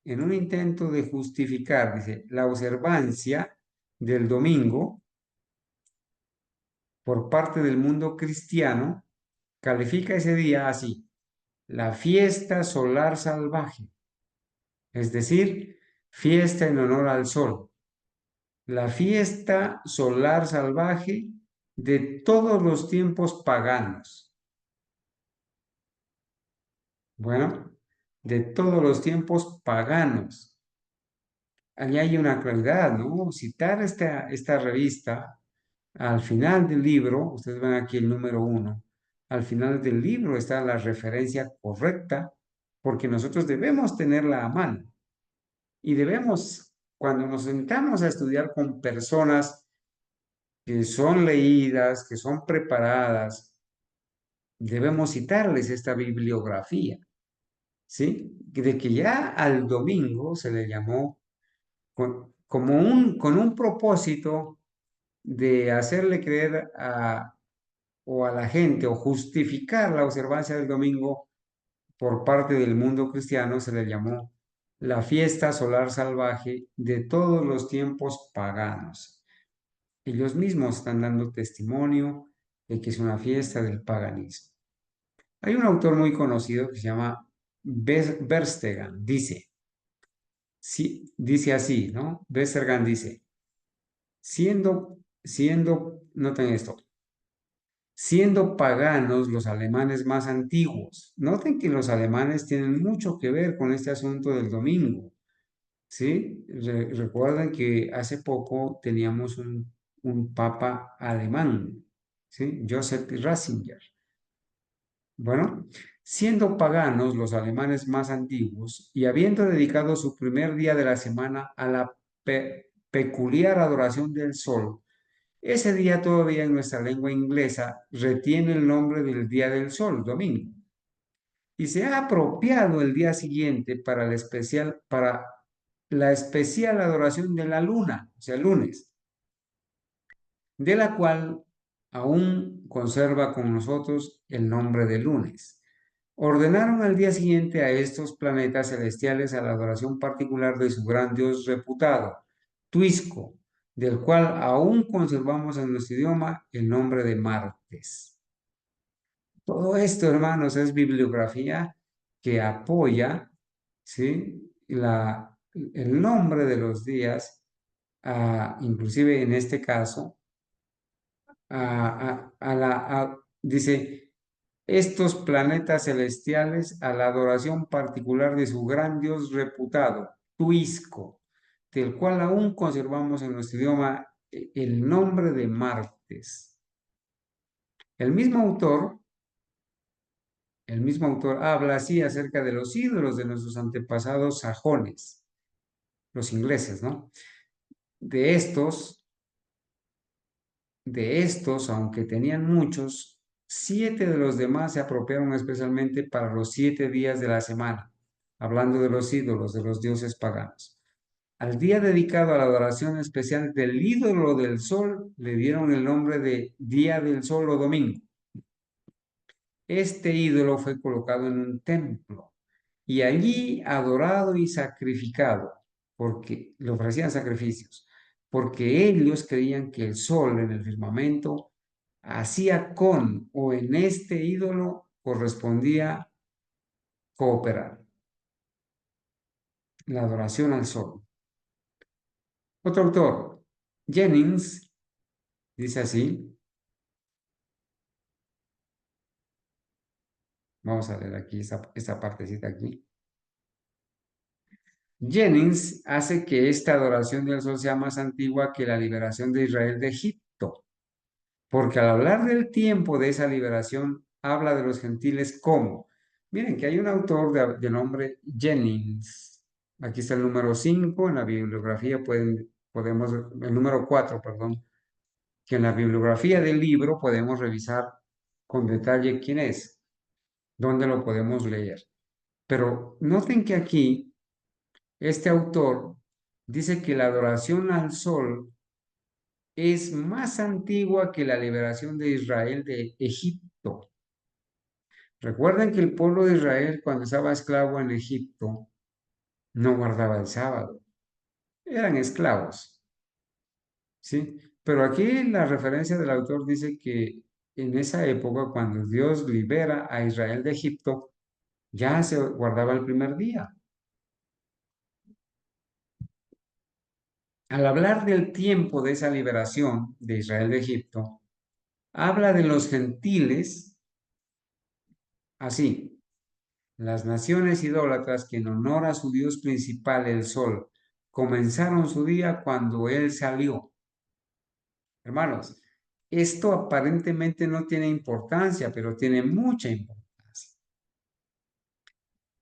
en un intento de justificar, dice, la observancia del domingo por parte del mundo cristiano, califica ese día así, la fiesta solar salvaje, es decir, fiesta en honor al sol, la fiesta solar salvaje de todos los tiempos paganos. Bueno, de todos los tiempos paganos. Allí hay una claridad, ¿no? Citar esta revista al final del libro, ustedes ven aquí el número 1, al final del libro está la referencia correcta, porque nosotros debemos tenerla a mano. Y debemos, cuando nos sentamos a estudiar con personas que son leídas, que son preparadas, debemos citarles esta bibliografía, ¿sí? De que ya al domingo se le llamó con un propósito de hacerle creer o a la gente o justificar la observancia del domingo por parte del mundo cristiano, se le llamó la fiesta solar salvaje de todos los tiempos paganos. Ellos mismos están dando testimonio de que es una fiesta del paganismo. Hay un autor muy conocido que se llama Verstegan, dice así, ¿no? Verstegan dice, noten esto, siendo paganos los alemanes más antiguos. Noten que los alemanes tienen mucho que ver con este asunto del domingo, ¿sí? Recuerden que hace poco teníamos un papa alemán, ¿sí? Joseph Ratzinger. Bueno, siendo paganos los alemanes más antiguos y habiendo dedicado su primer día de la semana a la peculiar adoración del sol, ese día todavía en nuestra lengua inglesa retiene el nombre del Día del Sol, domingo, y se ha apropiado el día siguiente para la especial adoración de la luna, o sea, lunes, de la cual aún conserva con nosotros el nombre de lunes. Ordenaron al día siguiente a estos planetas celestiales a la adoración particular de su gran dios reputado, Tuisco, del cual aún conservamos en nuestro idioma el nombre de martes. Todo esto, hermanos, es bibliografía que apoya, ¿sí? El nombre de los días, inclusive en este caso, dice, estos planetas celestiales a la adoración particular de su gran Dios reputado, Tuisco, del cual aún conservamos en nuestro idioma el nombre de martes. El mismo autor, habla así acerca de los ídolos de nuestros antepasados sajones, los ingleses, ¿no? De estos, aunque tenían muchos, 7 de los demás se apropiaron especialmente para los 7 días de la semana, hablando de los ídolos, de los dioses paganos. Al día dedicado a la adoración especial del ídolo del sol, le dieron el nombre de Día del Sol o Domingo. Este ídolo fue colocado en un templo y allí adorado y sacrificado, porque le ofrecían sacrificios, porque ellos creían que el sol en el firmamento hacía con o en este ídolo correspondía cooperar, la adoración al sol. Otro autor, Jennings, dice así, vamos a leer aquí esta partecita aquí. Jennings hace que esta adoración del sol sea más antigua que la liberación de Israel de Egipto, porque al hablar del tiempo de esa liberación, habla de los gentiles como. Miren que hay un autor de nombre Jennings. Aquí está el número 5 en la bibliografía, podemos, el número 4, perdón, que en la bibliografía del libro podemos revisar con detalle quién es, dónde lo podemos leer. Pero noten que aquí este autor dice que la adoración al sol es más antigua que la liberación de Israel de Egipto. Recuerden que el pueblo de Israel, cuando estaba esclavo en Egipto, no guardaba el sábado. Eran esclavos, ¿sí? Pero aquí la referencia del autor dice que en esa época, cuando Dios libera a Israel de Egipto, ya se guardaba el primer día. Al hablar del tiempo de esa liberación de Israel de Egipto, habla de los gentiles así. Las naciones idólatras que en honor a su dios principal, el sol, comenzaron su día cuando él salió. Hermanos, esto aparentemente no tiene importancia, pero tiene mucha importancia.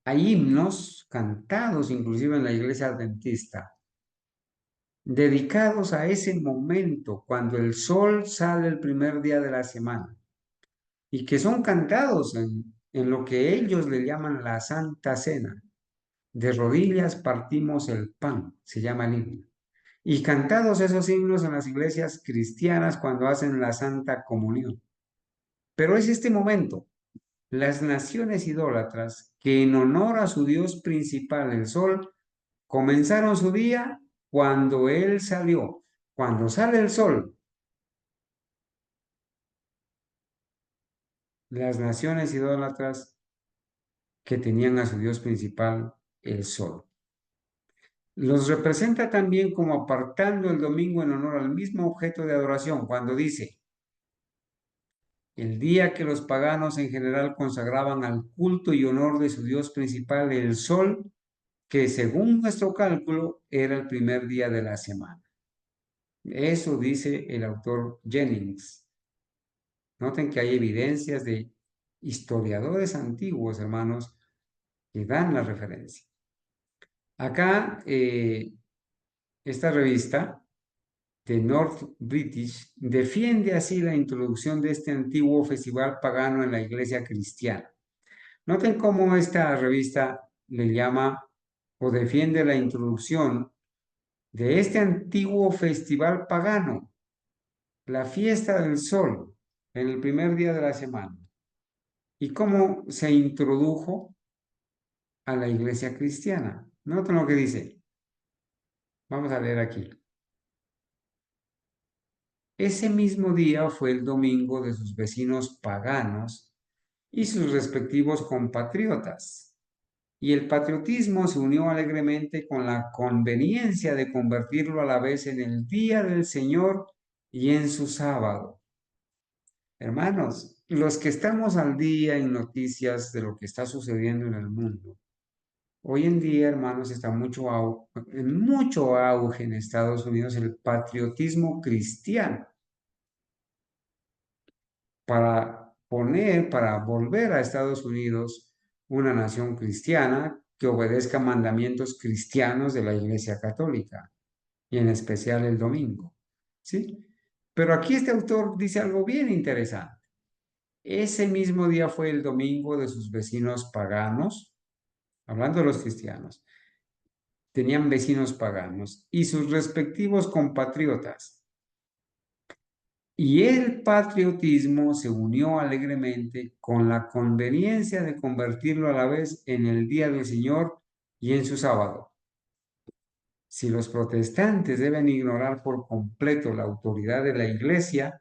Hay himnos cantados inclusive en la iglesia adventista, dedicados a ese momento cuando el sol sale el primer día de la semana y que son cantados en lo que ellos le llaman la Santa Cena. De rodillas partimos el pan, se llama el himno. Y cantados esos himnos en las iglesias cristianas cuando hacen la Santa Comunión. Pero es este momento, las naciones idólatras que en honor a su dios principal, el sol, comenzaron su día cuando él salió. Cuando sale el sol, las naciones idólatras que tenían a su dios principal, el sol. Los representa también como apartando el domingo en honor al mismo objeto de adoración, cuando dice, el día que los paganos en general consagraban al culto y honor de su dios principal, el sol, que según nuestro cálculo era el primer día de la semana. Eso dice el autor Jennings. Noten que hay evidencias de historiadores antiguos, hermanos, que dan la referencia. Acá, esta revista de North British defiende así la introducción de este antiguo festival pagano en la iglesia cristiana. Noten cómo esta revista le llama o defiende la introducción de este antiguo festival pagano, la fiesta del sol, en el primer día de la semana, y cómo se introdujo a la iglesia cristiana. Noten lo que dice. Vamos a leer aquí. Ese mismo día fue el domingo de sus vecinos paganos y sus respectivos compatriotas, y el patriotismo se unió alegremente con la conveniencia de convertirlo a la vez en el día del Señor y en su sábado. Hermanos, los que estamos al día en noticias de lo que está sucediendo en el mundo, Hoy en día, hermanos, está en mucho auge en Estados Unidos el patriotismo cristiano para volver a Estados Unidos una nación cristiana que obedezca mandamientos cristianos de la Iglesia Católica y en especial el domingo. ¿Sí? Pero aquí este autor dice algo bien interesante. Ese mismo día fue el domingo de sus vecinos paganos, hablando de los cristianos, tenían vecinos paganos y sus respectivos compatriotas. Y el patriotismo se unió alegremente con la conveniencia de convertirlo a la vez en el día del Señor y en su sábado. Si los protestantes deben ignorar por completo la autoridad de la Iglesia,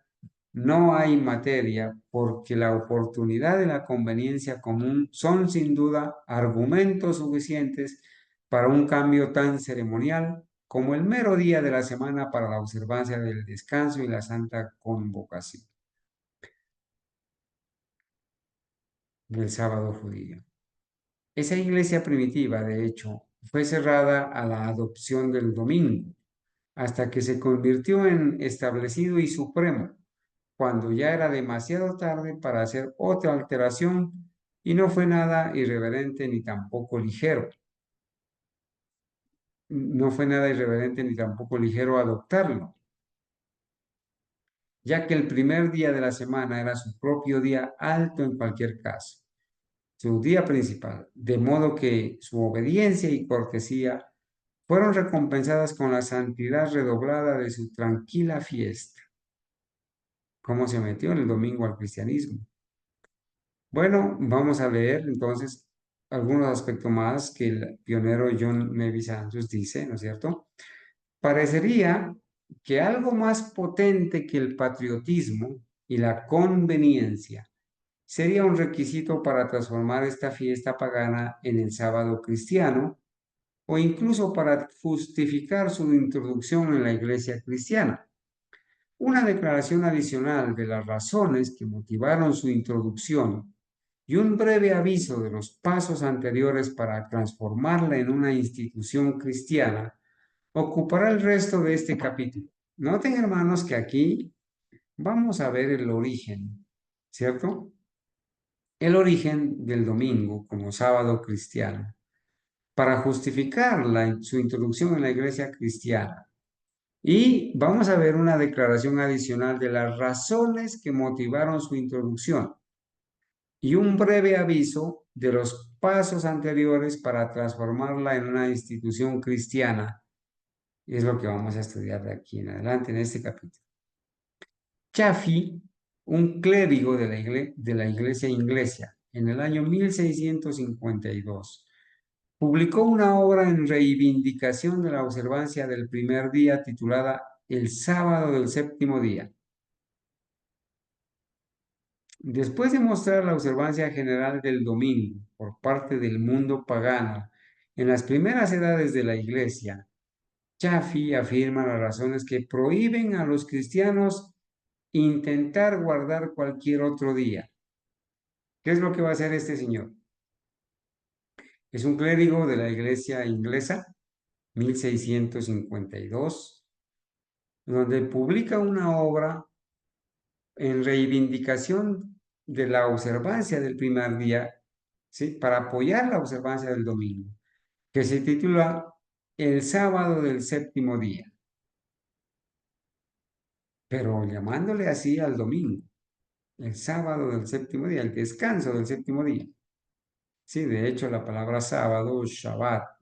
no hay materia, porque la oportunidad y la conveniencia común son sin duda argumentos suficientes para un cambio tan ceremonial como el mero día de la semana para la observancia del descanso y la santa convocación del sábado judío. Esa iglesia primitiva, de hecho, fue cerrada a la adopción del domingo, hasta que se convirtió en establecido y supremo, cuando ya era demasiado tarde para hacer otra alteración y no fue nada irreverente ni tampoco ligero. No fue nada irreverente ni tampoco ligero adoptarlo, ya que el primer día de la semana era su propio día alto en cualquier caso, su día principal, de modo que su obediencia y cortesía fueron recompensadas con la santidad redoblada de su tranquila fiesta. ¿Cómo se metió el domingo al cristianismo? Bueno, vamos a leer entonces algunos aspectos más que el pionero John Mavis Andrews dice, ¿no es cierto? Parecería que algo más potente que el patriotismo y la conveniencia sería un requisito para transformar esta fiesta pagana en el sábado cristiano o incluso para justificar su introducción en la iglesia cristiana. Una declaración adicional de las razones que motivaron su introducción y un breve aviso de los pasos anteriores para transformarla en una institución cristiana ocupará el resto de este capítulo. Noten, hermanos, que aquí vamos a ver el origen, ¿cierto? El origen del domingo como sábado cristiano, para justificar su introducción en la iglesia cristiana. Y vamos a ver una declaración adicional de las razones que motivaron su introducción y un breve aviso de los pasos anteriores para transformarla en una institución cristiana. Es lo que vamos a estudiar de aquí en adelante en este capítulo. Chaffee, un clérigo de la iglesia inglesa, en el año 1652, publicó una obra en reivindicación de la observancia del primer día titulada El sábado del séptimo día. Después de mostrar la observancia general del domingo por parte del mundo pagano en las primeras edades de la Iglesia, Chaffee afirma las razones que prohíben a los cristianos intentar guardar cualquier otro día. ¿Qué es lo que va a hacer este señor? Es un clérigo de la Iglesia inglesa, 1652, donde publica una obra en reivindicación de la observancia del primer día, ¿sí? Para apoyar la observancia del domingo, que se titula El sábado del séptimo día, pero llamándole así al domingo, el sábado del séptimo día, el descanso del séptimo día. Sí, de hecho la palabra sábado, Shabbat,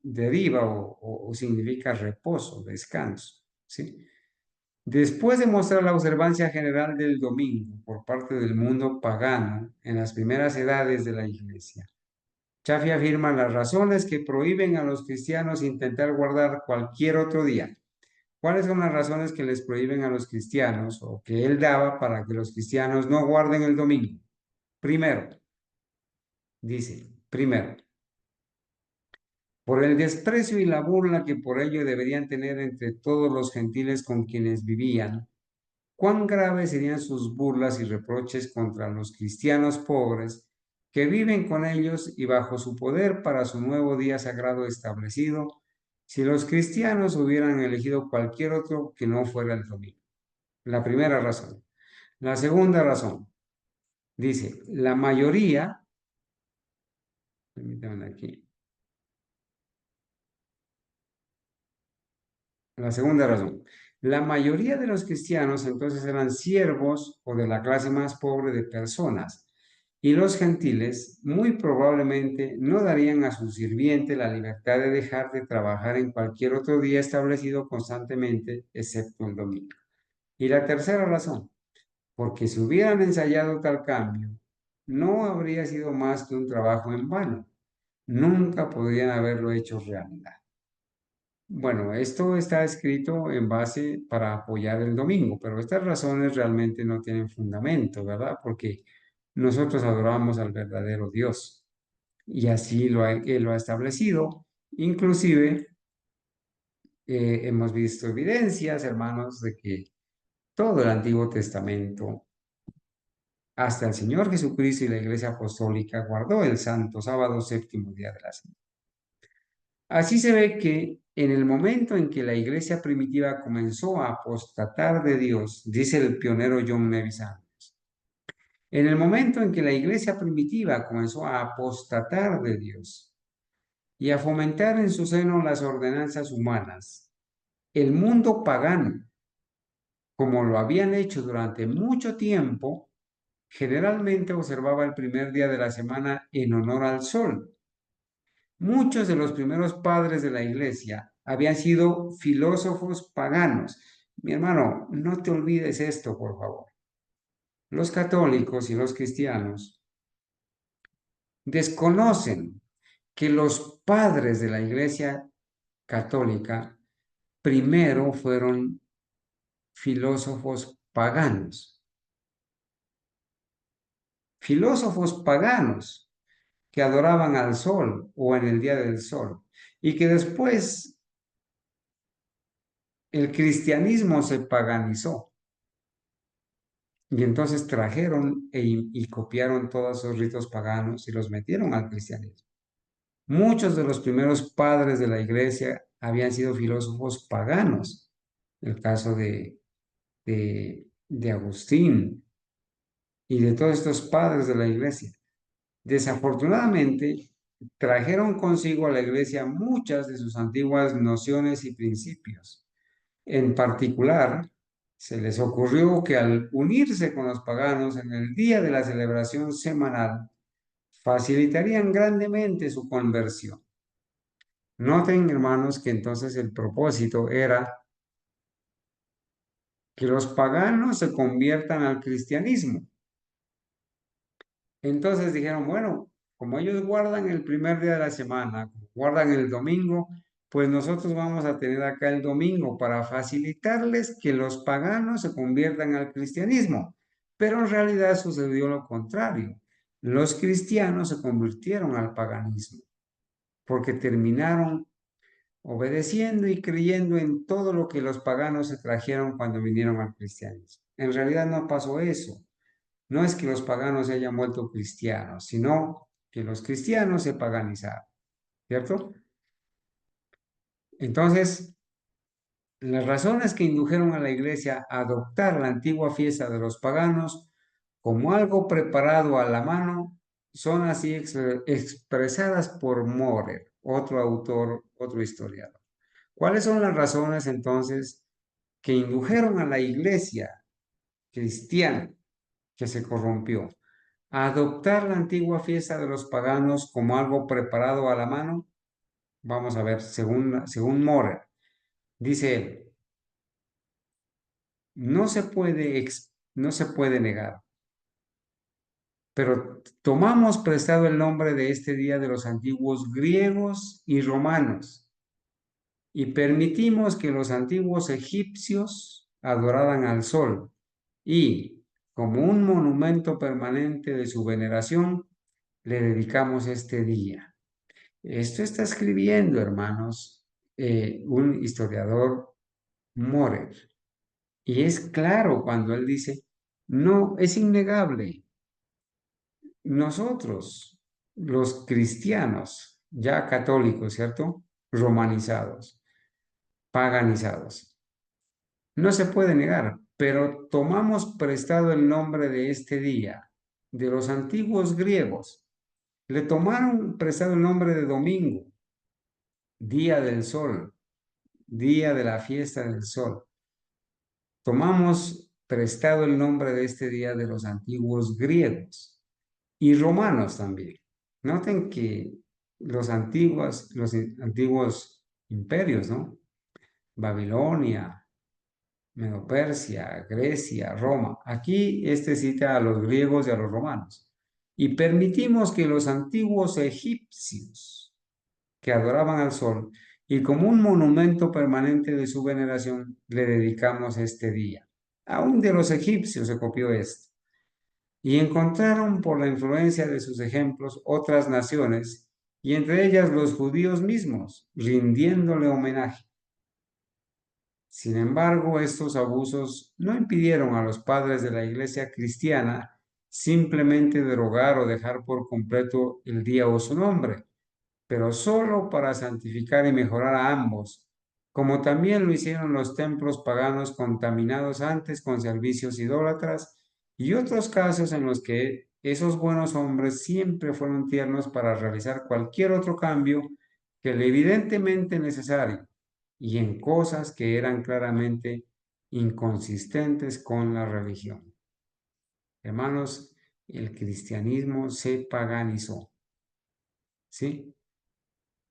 deriva o significa reposo, descanso, ¿sí? Después de mostrar la observancia general del domingo por parte del mundo pagano en las primeras edades de la Iglesia, Chaffee afirma las razones que prohíben a los cristianos intentar guardar cualquier otro día. ¿Cuáles son las razones que les prohíben a los cristianos o que él daba para que los cristianos no guarden el domingo? Primero, dice, primero, por el desprecio y la burla que por ello deberían tener entre todos los gentiles con quienes vivían. ¿Cuán graves serían sus burlas y reproches contra los cristianos pobres que viven con ellos y bajo su poder para su nuevo día sagrado establecido, si los cristianos hubieran elegido cualquier otro que no fuera el domingo. La primera razón. La segunda razón, dice, la mayoría, permítanme aquí, la segunda razón, la mayoría de los cristianos entonces eran siervos o de la clase más pobre de personas, y los gentiles muy probablemente no darían a su sirviente la libertad de dejar de trabajar en cualquier otro día establecido constantemente, excepto el domingo. Y la tercera razón, porque si hubieran ensayado tal cambio, no habría sido más que un trabajo en vano. Nunca podrían haberlo hecho realidad. Bueno, esto está escrito en base para apoyar el domingo, pero estas razones realmente no tienen fundamento, ¿verdad? Porque nosotros adoramos al verdadero Dios y así Él lo ha establecido. Inclusive hemos visto evidencias, hermanos, de que todo el Antiguo Testamento, hasta el Señor Jesucristo y la Iglesia Apostólica, guardó el santo sábado, séptimo día de la semana. Así se ve que en el momento en que la iglesia primitiva comenzó a apostatar de Dios, dice el pionero John Nevis Andrews, en el momento en que la iglesia primitiva comenzó a apostatar de Dios y a fomentar en su seno las ordenanzas humanas, el mundo pagano, como lo habían hecho durante mucho tiempo, generalmente observaba el primer día de la semana en honor al sol. Muchos de los primeros padres de la iglesia habían sido filósofos paganos. Mi hermano, no te olvides esto, por favor. Los católicos y los cristianos desconocen que los padres de la iglesia católica primero fueron filósofos paganos. Filósofos paganos que adoraban al sol o en el día del sol y que después el cristianismo se paganizó y entonces trajeron y copiaron todos esos ritos paganos y los metieron al cristianismo. Muchos de los primeros padres de la iglesia habían sido filósofos paganos. El caso de Agustín y de todos estos padres de la iglesia. Desafortunadamente, trajeron consigo a la iglesia muchas de sus antiguas nociones y principios. En particular, se les ocurrió que al unirse con los paganos en el día de la celebración semanal, facilitarían grandemente su conversión. Noten, hermanos, que entonces el propósito era que los paganos se conviertan al cristianismo. Entonces dijeron, bueno, como ellos guardan el primer día de la semana, guardan el domingo, pues nosotros vamos a tener acá el domingo para facilitarles que los paganos se conviertan al cristianismo. Pero en realidad sucedió lo contrario. Los cristianos se convirtieron al paganismo porque terminaron obedeciendo y creyendo en todo lo que los paganos se trajeron cuando vinieron al cristianismo. En realidad no pasó eso. No es que los paganos se hayan vuelto cristianos, sino que los cristianos se paganizaron, ¿cierto? Entonces, las razones que indujeron a la iglesia a adoptar la antigua fiesta de los paganos como algo preparado a la mano son así expresadas por Morer, otro autor, otro historiador. ¿Cuáles son las razones entonces que indujeron a la iglesia cristiana que se corrompió a adoptar la antigua fiesta de los paganos como algo preparado a la mano? Vamos a ver, según Morer, dice él, no se puede negar, pero tomamos prestado el nombre de este día de los antiguos griegos y romanos y permitimos que los antiguos egipcios adoraran al sol y, como un monumento permanente de su veneración, le dedicamos este día. Esto está escribiendo, hermanos, un historiador Morer. Y es claro cuando él dice, no, es innegable nosotros, los cristianos, ya católicos, ¿cierto? Romanizados, paganizados. No se puede negar, pero tomamos prestado el nombre de este día, de los antiguos griegos. Le tomaron prestado el nombre de domingo, día del sol, día de la fiesta del sol. Tomamos prestado el nombre de este día de los antiguos griegos y romanos también. Noten que los antiguos imperios, ¿no? Babilonia, Medo-Persia, Grecia, Roma. Aquí este cita a los griegos y a los romanos. Y permitimos que los antiguos egipcios, que adoraban al sol, y como un monumento permanente de su veneración, le dedicamos este día. Aún de los egipcios se copió esto. Y encontraron por la influencia de sus ejemplos otras naciones, y entre ellas los judíos mismos, rindiéndole homenaje. Sin embargo, estos abusos no impidieron a los padres de la iglesia cristiana simplemente derogar o dejar por completo el día o su nombre, pero solo para santificar y mejorar a ambos, como también lo hicieron los templos paganos contaminados antes con servicios idólatras y otros casos en los que esos buenos hombres siempre fueron tiernos para realizar cualquier otro cambio que el evidentemente necesario y en cosas que eran claramente inconsistentes con la religión. Hermanos, el cristianismo se paganizó, ¿sí?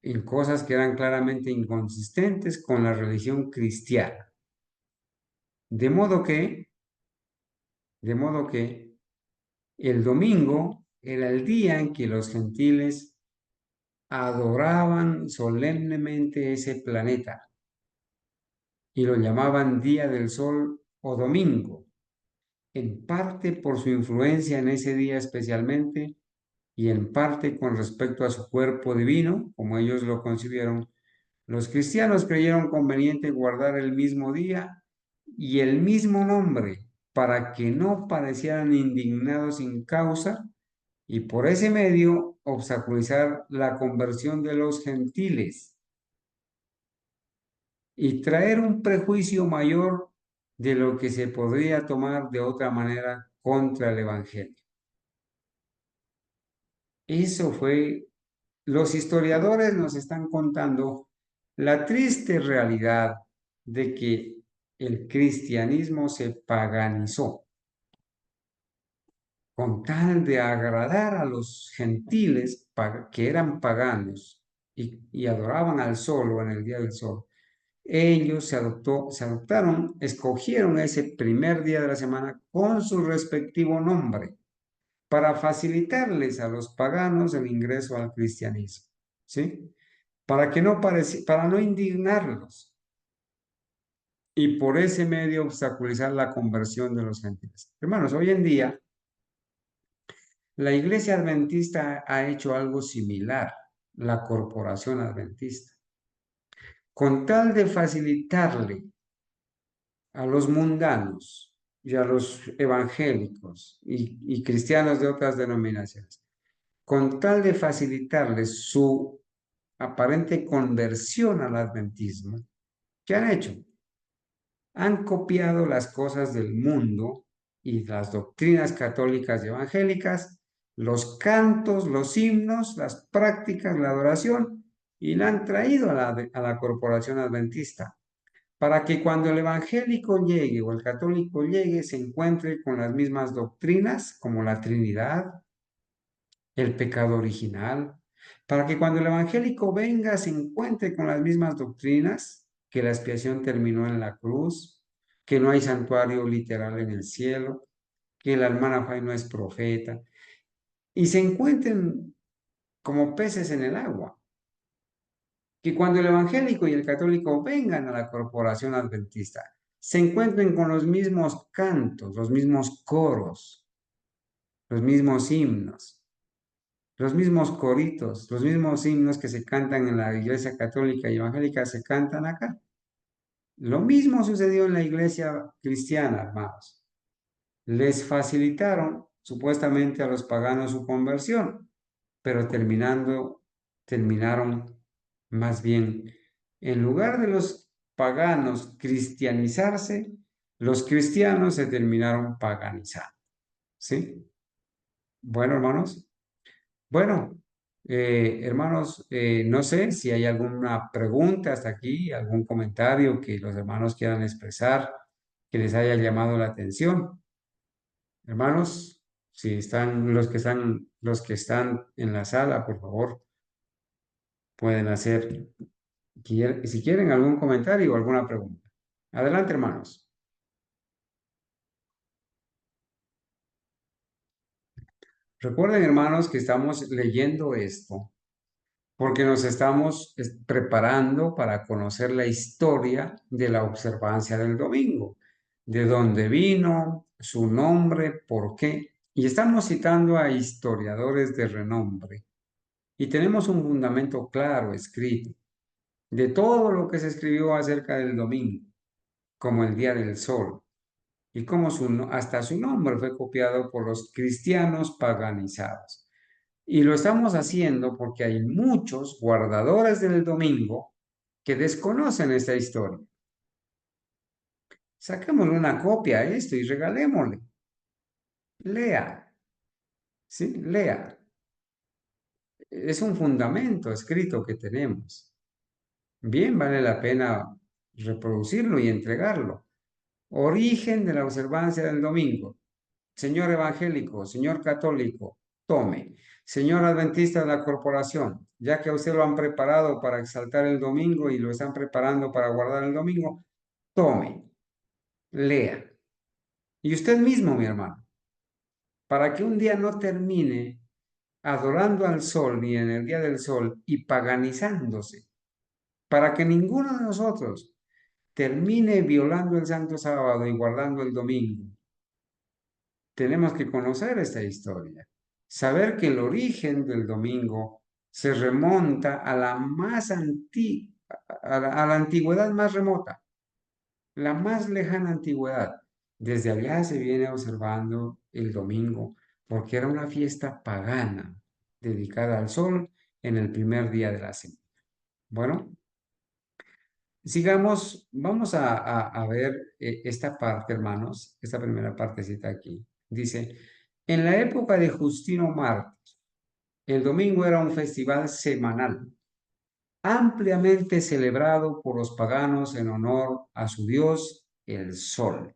En cosas que eran claramente inconsistentes con la religión cristiana. De modo que, de modo que el domingo era el día en que los gentiles adoraban solemnemente ese planeta y lo llamaban Día del Sol o Domingo, en parte por su influencia en ese día especialmente y en parte con respecto a su cuerpo divino, como ellos lo concibieron. Los cristianos creyeron conveniente guardar el mismo día y el mismo nombre para que no parecieran indignados sin causa y por ese medio obstaculizar la conversión de los gentiles y traer un prejuicio mayor de lo que se podría tomar de otra manera contra el Evangelio. Eso fue, los historiadores nos están contando la triste realidad de que el cristianismo se paganizó con tal de agradar a los gentiles que eran paganos y adoraban al sol o en el día del sol. Ellos se adoptaron, escogieron ese primer día de la semana con su respectivo nombre para facilitarles a los paganos el ingreso al cristianismo, ¿sí? Para no indignarlos y por ese medio obstaculizar la conversión de los gentiles. Hermanos, hoy en día la iglesia adventista ha hecho algo similar, la corporación adventista, con tal de facilitarle a los mundanos y a los evangélicos y cristianos de otras denominaciones, con tal de facilitarles su aparente conversión al adventismo, ¿qué han hecho? Han copiado las cosas del mundo y las doctrinas católicas y evangélicas, los cantos, los himnos, las prácticas, la adoración, y la han traído a la corporación adventista, para que cuando el evangélico llegue o el católico llegue, se encuentre con las mismas doctrinas como la Trinidad, el pecado original, para que cuando el evangélico venga se encuentre con las mismas doctrinas, que la expiación terminó en la cruz, que no hay santuario literal en el cielo, que el hermana Fay no es profeta, y se encuentren como peces en el agua. Que cuando el evangélico y el católico vengan a la corporación adventista, se encuentren con los mismos cantos, los mismos coros, los mismos himnos, los mismos coritos, los mismos himnos que se cantan en la iglesia católica y evangélica se cantan acá. Lo mismo sucedió en la iglesia cristiana, hermanos. Les facilitaron supuestamente a los paganos su conversión, pero terminaron más bien, en lugar de los paganos cristianizarse, los cristianos se terminaron paganizando. ¿Sí? Bueno, hermanos. Bueno, hermanos, no sé si hay alguna pregunta hasta aquí, algún comentario que los hermanos quieran expresar, que les haya llamado la atención. Hermanos, si están los que están en la sala, por favor, pueden hacer, si quieren algún comentario o alguna pregunta. Adelante, hermanos. Recuerden, hermanos, que estamos leyendo esto porque nos estamos preparando para conocer la historia de la observancia del domingo, de dónde vino, su nombre, por qué. Y estamos citando a historiadores de renombre. Y tenemos un fundamento claro escrito de todo lo que se escribió acerca del domingo, como el día del sol, y cómo hasta su nombre fue copiado por los cristianos paganizados. Y lo estamos haciendo porque hay muchos guardadores del domingo que desconocen esta historia. Saquémosle una copia a esto y regalémosle. Lea, ¿sí? Lea. Es un fundamento escrito que tenemos. Bien, vale la pena reproducirlo y entregarlo. Origen de la observancia del domingo. Señor evangélico, señor católico, tome. Señor adventista de la corporación, ya que a usted lo han preparado para exaltar el domingo y lo están preparando para guardar el domingo, tome, lea. Y usted mismo, mi hermano, para que un día no termine adorando al sol ni en el día del sol y paganizándose, para que ninguno de nosotros termine violando el santo sábado y guardando el domingo. Tenemos que conocer esta historia, saber que el origen del domingo se remonta a la más a la antigüedad más remota, la más lejana antigüedad. Desde allá se viene observando el domingo porque era una fiesta pagana dedicada al sol en el primer día de la semana. Bueno, sigamos, vamos a ver esta parte, hermanos, esta primera partecita aquí. Dice, en la época de Justino Mártir, el domingo era un festival semanal, ampliamente celebrado por los paganos en honor a su dios, el sol.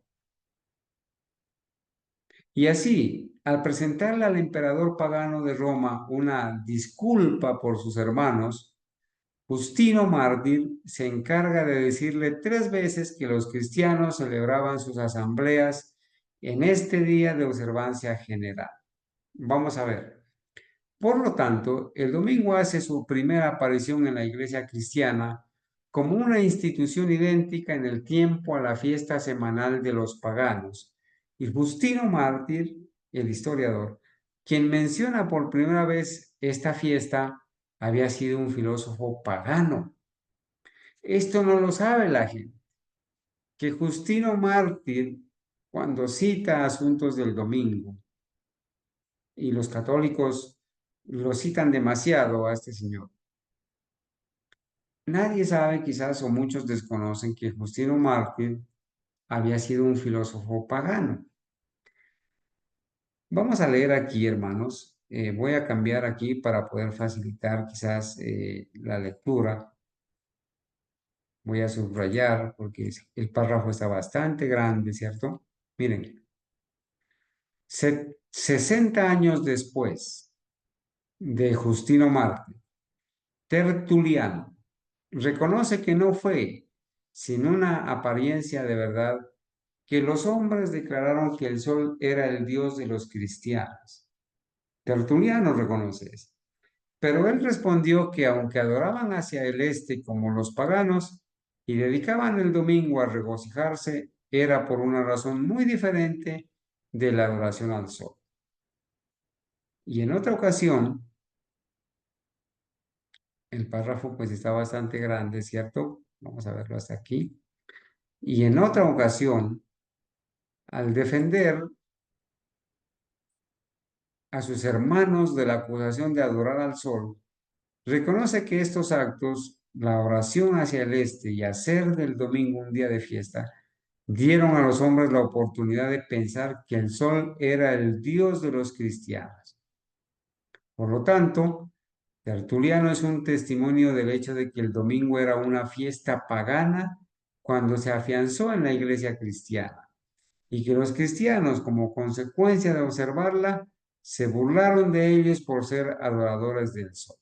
Y así, al presentarle al emperador pagano de Roma una disculpa por sus hermanos, Justino Mártir se encarga de decirle 3 veces que los cristianos celebraban sus asambleas en este día de observancia general. Vamos a ver. Por lo tanto, el domingo hace su primera aparición en la iglesia cristiana como una institución idéntica en el tiempo a la fiesta semanal de los paganos. Y Justino Mártir, el historiador, quien menciona por primera vez esta fiesta, había sido un filósofo pagano. Esto no lo sabe la gente, que Justino Mártir, cuando cita asuntos del domingo, y los católicos lo citan demasiado a este señor. Nadie sabe, quizás, o muchos desconocen que Justino Mártir había sido un filósofo pagano. Vamos a leer aquí, hermanos. Voy a cambiar aquí para poder facilitar quizás la lectura. Voy a subrayar porque el párrafo está bastante grande, ¿cierto? Miren, 60 años después de Justino Mártir, Tertuliano reconoce que no fue sin una apariencia de verdad que los hombres declararon que el sol era el dios de los cristianos. Tertuliano reconoce eso. Pero él respondió que aunque adoraban hacia el este como los paganos y dedicaban el domingo a regocijarse, era por una razón muy diferente de la adoración al sol. Y en otra ocasión, el párrafo pues está bastante grande, ¿cierto? Vamos a verlo hasta aquí. Y en otra ocasión, al defender a sus hermanos de la acusación de adorar al sol, reconoce que estos actos, la oración hacia el este y hacer del domingo un día de fiesta, dieron a los hombres la oportunidad de pensar que el sol era el Dios de los cristianos. Por lo tanto, Tertuliano es un testimonio del hecho de que el domingo era una fiesta pagana cuando se afianzó en la iglesia cristiana y que los cristianos, como consecuencia de observarla, se burlaron de ellos por ser adoradores del sol.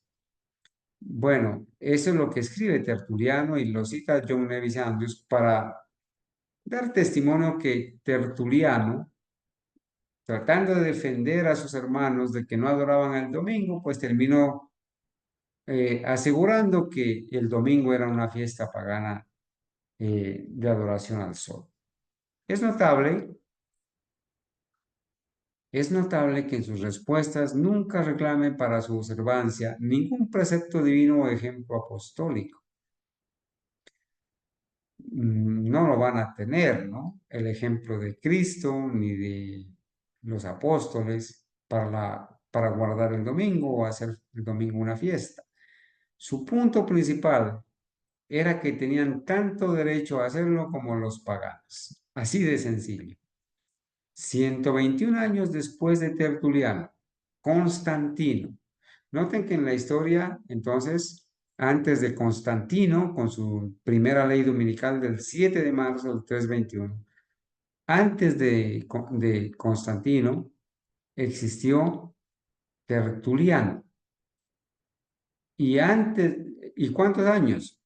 Bueno, eso es lo que escribe Tertuliano y lo cita John Nevis Andrews para dar testimonio que Tertuliano, tratando de defender a sus hermanos de que no adoraban el domingo, pues terminó asegurando que el domingo era una fiesta pagana de adoración al sol. Es notable, es notable que en sus respuestas nunca reclame para su observancia ningún precepto divino o ejemplo apostólico. No lo van a tener, ¿no? El ejemplo de Cristo ni de los apóstoles para guardar el domingo o hacer el domingo una fiesta. Su punto principal era que tenían tanto derecho a hacerlo como los paganos. Así de sencillo. 121 años después de Tertuliano, Constantino. Noten que en la historia, entonces, antes de Constantino, con su primera ley dominical del 7 de marzo del 321, antes de Constantino, existió Tertuliano. ¿Y cuántos años?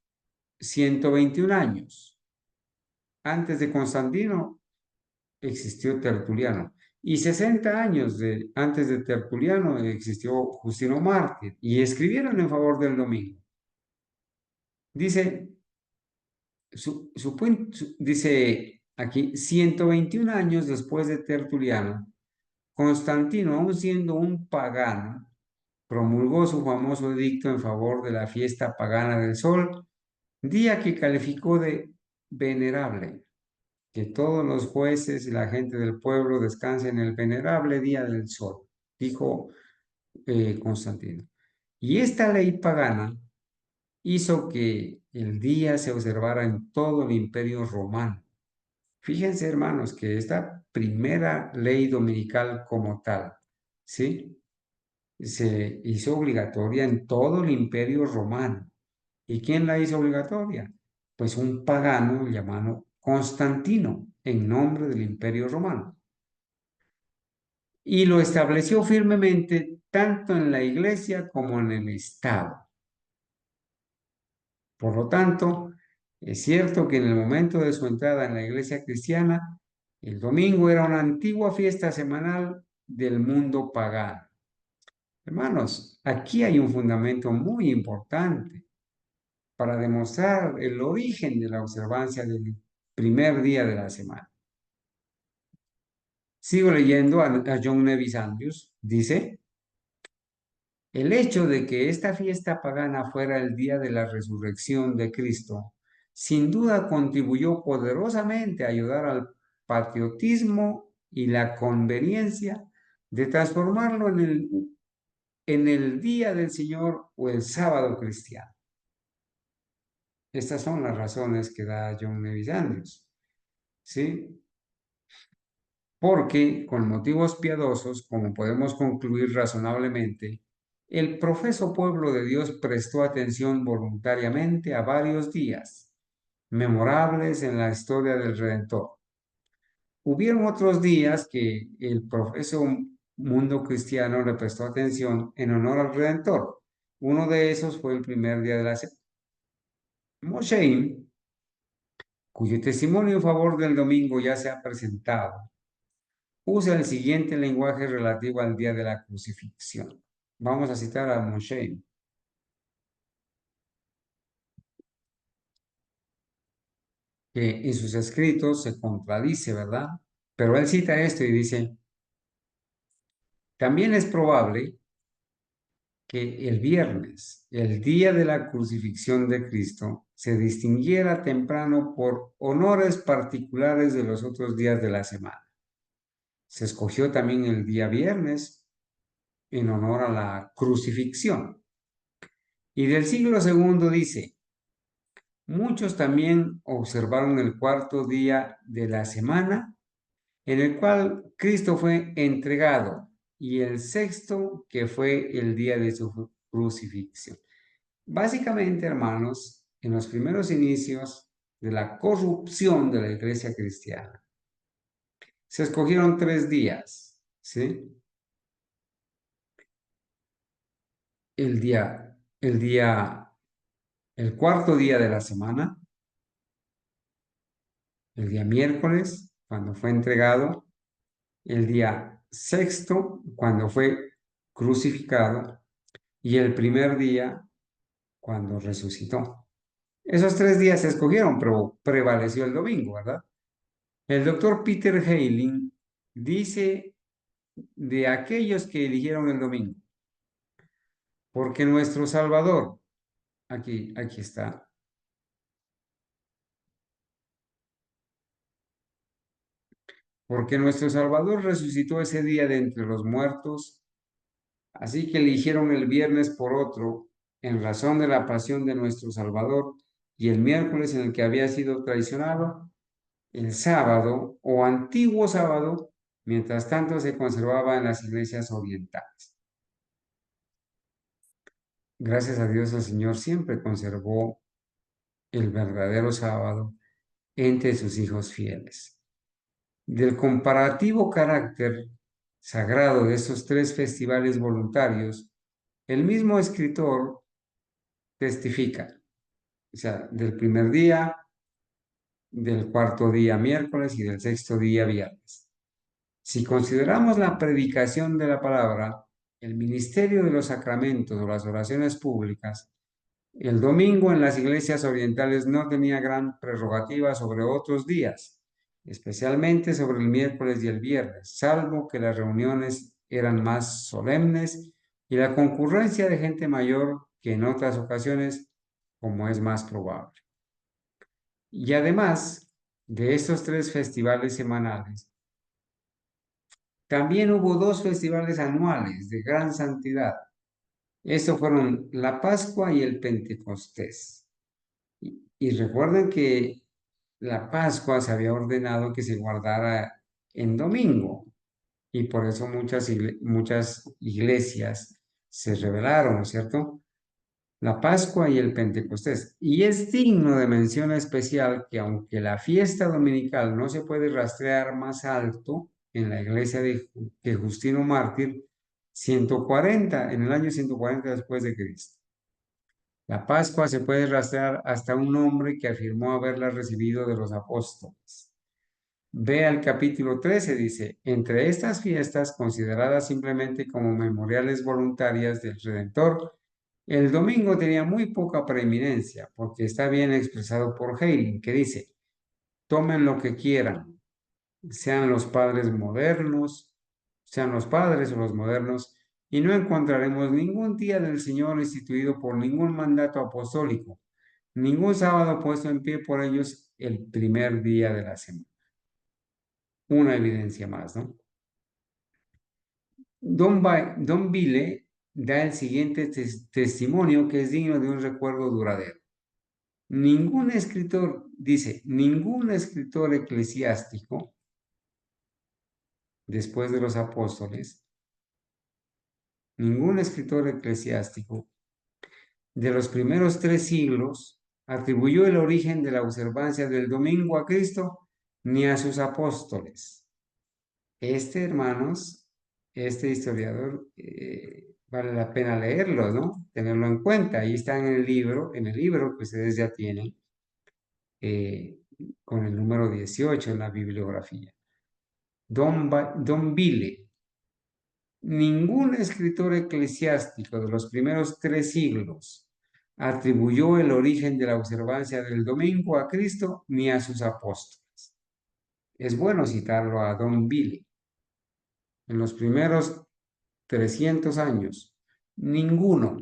121 años. Antes de Constantino existió Tertuliano. Y 60 años antes de Tertuliano existió Justino Mártir y escribieron en favor del domingo. Dice, dice aquí, 121 años después de Tertuliano, Constantino, aun siendo un pagano, promulgó su famoso edicto en favor de la fiesta pagana del sol, día que calificó de venerable. Que todos los jueces y la gente del pueblo descansen en el venerable día del sol, dijo Constantino. Y esta ley pagana hizo que el día se observara en todo el imperio romano. Fíjense, hermanos, que esta primera ley dominical como tal, ¿sí? Se hizo obligatoria en todo el imperio romano. ¿Y quién la hizo obligatoria? Pues un pagano llamado Constantino, en nombre del Imperio Romano. Y lo estableció firmemente tanto en la iglesia como en el Estado. Por lo tanto, es cierto que en el momento de su entrada en la iglesia cristiana, el domingo era una antigua fiesta semanal del mundo pagano. Hermanos, aquí hay un fundamento muy importante para demostrar el origen de la observancia del primer día de la semana. Sigo leyendo a John Nevis Andrews. Dice, el hecho de que esta fiesta pagana fuera el día de la resurrección de Cristo, sin duda contribuyó poderosamente a ayudar al patriotismo y la conveniencia de transformarlo en el día del Señor o el sábado cristiano. Estas son las razones que da John Nevis Andrews, ¿sí? Porque con motivos piadosos, como podemos concluir razonablemente, el profeso pueblo de Dios prestó atención voluntariamente a varios días memorables en la historia del Redentor. Hubieron otros días que el profeso mundo cristiano le prestó atención en honor al Redentor. Uno de esos fue el primer día de la semana. Moshe, cuyo testimonio en favor del domingo ya se ha presentado, usa el siguiente lenguaje relativo al día de la crucifixión. Vamos a citar a Moshe, que en sus escritos se contradice, ¿verdad? Pero él cita esto y dice, también es probable que el viernes, el día de la crucifixión de Cristo, se distinguiera temprano por honores particulares de los otros días de la semana. Se escogió también el día viernes en honor a la crucifixión. Y del siglo segundo dice, muchos también observaron el cuarto día de la semana, en el cual Cristo fue entregado, y el sexto, que fue el día de su crucifixión. Básicamente, hermanos, en los primeros inicios de la corrupción de la iglesia cristiana, se escogieron 3 días, ¿sí? El cuarto día de la semana, el día miércoles, cuando fue entregado, el día sexto, cuando fue crucificado, y el primer día, cuando resucitó. Esos 3 días se escogieron, pero prevaleció el domingo, ¿verdad? El doctor Peter Hailing dice de aquellos que eligieron el domingo, porque nuestro Salvador, aquí está, porque nuestro Salvador resucitó ese día de entre los muertos, así que eligieron el viernes por otro, en razón de la pasión de nuestro Salvador, y el miércoles en el que había sido traicionado, el sábado o antiguo sábado, mientras tanto se conservaba en las iglesias orientales. Gracias a Dios el Señor siempre conservó el verdadero sábado entre sus hijos fieles. Del comparativo carácter sagrado de estos 3 festivales voluntarios, el mismo escritor testifica, o sea, del primer día, del cuarto día miércoles y del sexto día viernes. Si consideramos la predicación de la palabra, el ministerio de los sacramentos o las oraciones públicas, el domingo en las iglesias orientales no tenía gran prerrogativa sobre otros días, especialmente sobre el miércoles y el viernes, salvo que las reuniones eran más solemnes y la concurrencia de gente mayor que en otras ocasiones, como es más probable. Y además de estos 3 festivales semanales, también hubo 2 festivales anuales de gran santidad. Estos fueron la Pascua y el Pentecostés. Y recuerden que la Pascua se había ordenado que se guardara en domingo y por eso muchas iglesias se rebelaron, ¿cierto? La Pascua y el Pentecostés. Y es digno de mención especial que aunque la fiesta dominical no se puede rastrear más alto en la iglesia de Justino Mártir, 140, en el año 140 después de Cristo. La Pascua se puede rastrear hasta un hombre que afirmó haberla recibido de los apóstoles. Ve al capítulo 13, dice, entre estas fiestas consideradas simplemente como memoriales voluntarias del Redentor, el domingo tenía muy poca preeminencia, porque está bien expresado por Hailing, que dice, tomen lo que quieran, sean los padres modernos, sean los padres o los modernos, y no encontraremos ningún día del Señor instituido por ningún mandato apostólico, ningún sábado puesto en pie por ellos el primer día de la semana. Una evidencia más, ¿no? Don Vile da el siguiente testimonio que es digno de un recuerdo duradero. Ningún escritor, dice, ningún escritor eclesiástico, después de los apóstoles, ningún escritor eclesiástico de los primeros 3 siglos atribuyó el origen de la observancia del domingo a Cristo ni a sus apóstoles. Hermanos, este historiador vale la pena leerlo, ¿no? Tenerlo en cuenta. Ahí está en el libro que ustedes ya tienen, con el número 18 en la bibliografía. Don Vile, ningún escritor eclesiástico de los primeros 3 siglos atribuyó el origen de la observancia del domingo a Cristo ni a sus apóstoles. Es bueno citarlo a Don Vile. En los primeros 300 años, ninguno,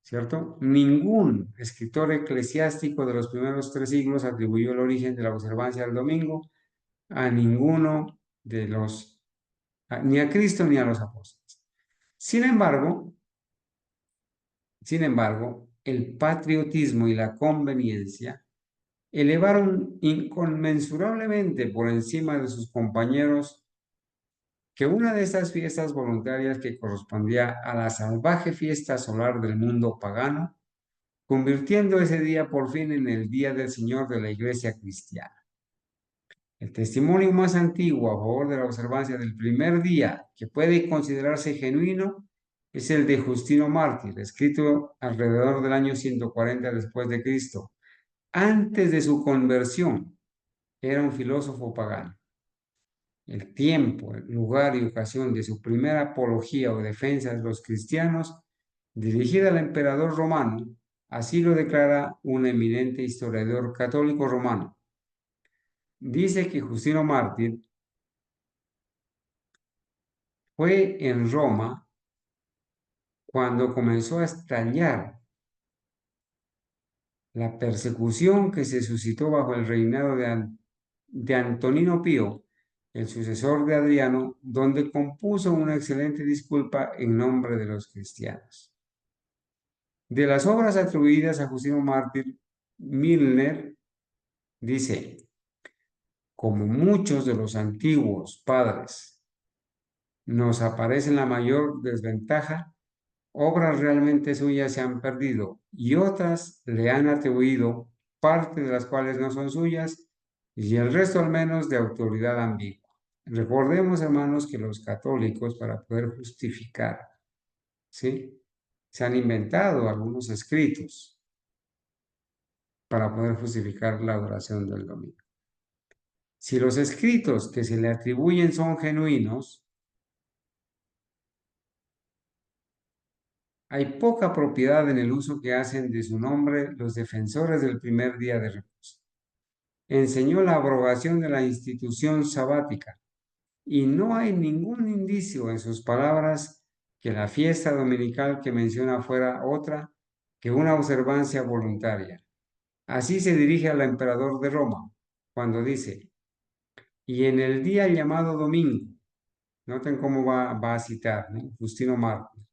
¿cierto? Ningún escritor eclesiástico de los primeros 3 siglos atribuyó el origen de la observancia del domingo a ninguno de los, ni a Cristo ni a los apóstoles. Sin embargo, el patriotismo y la conveniencia elevaron inconmensurablemente por encima de sus compañeros que una de estas fiestas voluntarias que correspondía a la salvaje fiesta solar del mundo pagano, convirtiendo ese día por fin en el día del Señor de la Iglesia cristiana. El testimonio más antiguo a favor de la observancia del primer día, que puede considerarse genuino, es el de Justino Mártir, escrito alrededor del año 140 después de Cristo. Antes de su conversión, era un filósofo pagano. El tiempo, el lugar y ocasión de su primera apología o defensa de los cristianos, dirigida al emperador romano, así lo declara un eminente historiador católico romano. Dice que Justino Mártir fue en Roma cuando comenzó a estallar la persecución que se suscitó bajo el reinado de Antonino Pío, el sucesor de Adriano, donde compuso una excelente disculpa en nombre de los cristianos. De las obras atribuidas a Justino Mártir, Milner dice, como muchos de los antiguos padres nos aparece la mayor desventaja, obras realmente suyas se han perdido y otras le han atribuido, parte de las cuales no son suyas y el resto al menos de autoridad ambigua. Recordemos, hermanos, que los católicos, para poder justificar, ¿sí?, se han inventado algunos escritos para poder justificar la adoración del domingo. Si los escritos que se le atribuyen son genuinos, hay poca propiedad en el uso que hacen de su nombre los defensores del primer día de reposo. Enseñó la abrogación de la institución sabática y no hay ningún indicio en sus palabras que la fiesta dominical que menciona fuera otra que una observancia voluntaria. Así se dirige al emperador de Roma cuando dice, y en el día llamado domingo, noten cómo va a citar, ¿no?, Justino Mártir,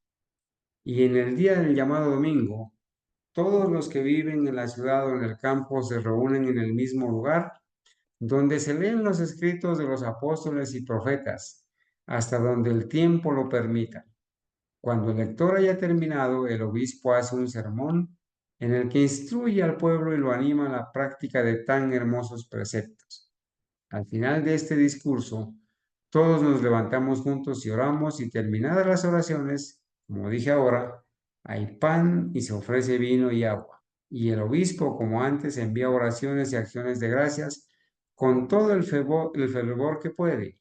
y en el día del llamado domingo, todos los que viven en la ciudad o en el campo se reúnen en el mismo lugar, donde se leen los escritos de los apóstoles y profetas, hasta donde el tiempo lo permita. Cuando el lector haya terminado, el obispo hace un sermón en el que instruye al pueblo y lo anima a la práctica de tan hermosos preceptos. Al final de este discurso, todos nos levantamos juntos y oramos, y terminadas las oraciones, como dije ahora, hay pan y se ofrece vino y agua. Y el obispo, como antes, envía oraciones y acciones de gracias con todo el fervor que puede.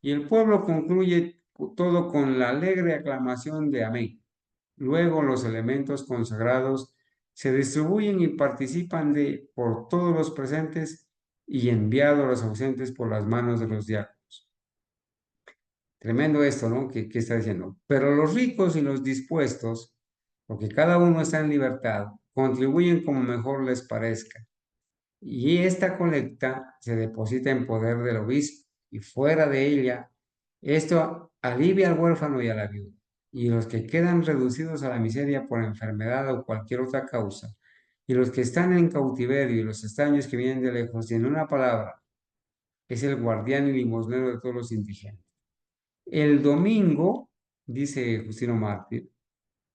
Y el pueblo concluye todo con la alegre aclamación de amén. Luego los elementos consagrados se distribuyen y participan por todos los presentes y enviados a los ausentes por las manos de los diáconos. Tremendo esto, ¿no?, que está diciendo. Pero los ricos y los dispuestos, porque cada uno está en libertad, contribuyen como mejor les parezca. Y esta colecta se deposita en poder del obispo, y fuera de ella, esto alivia al huérfano y a la viuda. Y los que quedan reducidos a la miseria por enfermedad o cualquier otra causa, y los que están en cautiverio y los extraños que vienen de lejos, y en una palabra, es el guardián y limosnero de todos los indigentes. El domingo, dice Justino Mártir,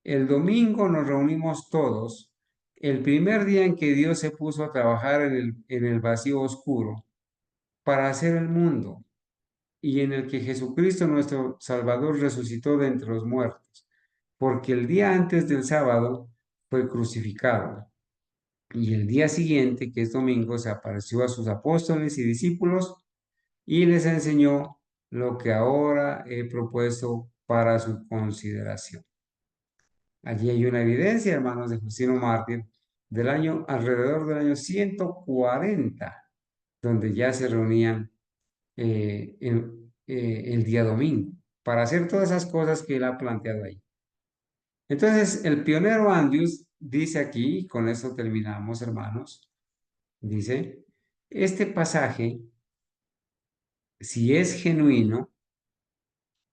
el domingo nos reunimos todos, el primer día en que Dios se puso a trabajar en el vacío oscuro para hacer el mundo, y en el que Jesucristo nuestro Salvador resucitó de entre los muertos, porque el día antes del sábado fue crucificado, y el día siguiente, que es domingo, se apareció a sus apóstoles y discípulos y les enseñó lo que ahora he propuesto para su consideración. Allí hay una evidencia, hermanos, de Justino Mártir, alrededor del año 140, donde ya se reunían el día domingo para hacer todas esas cosas que él ha planteado ahí. Entonces, el pionero Andrews dice aquí, y con eso terminamos, hermanos, dice, este pasaje, si es genuino,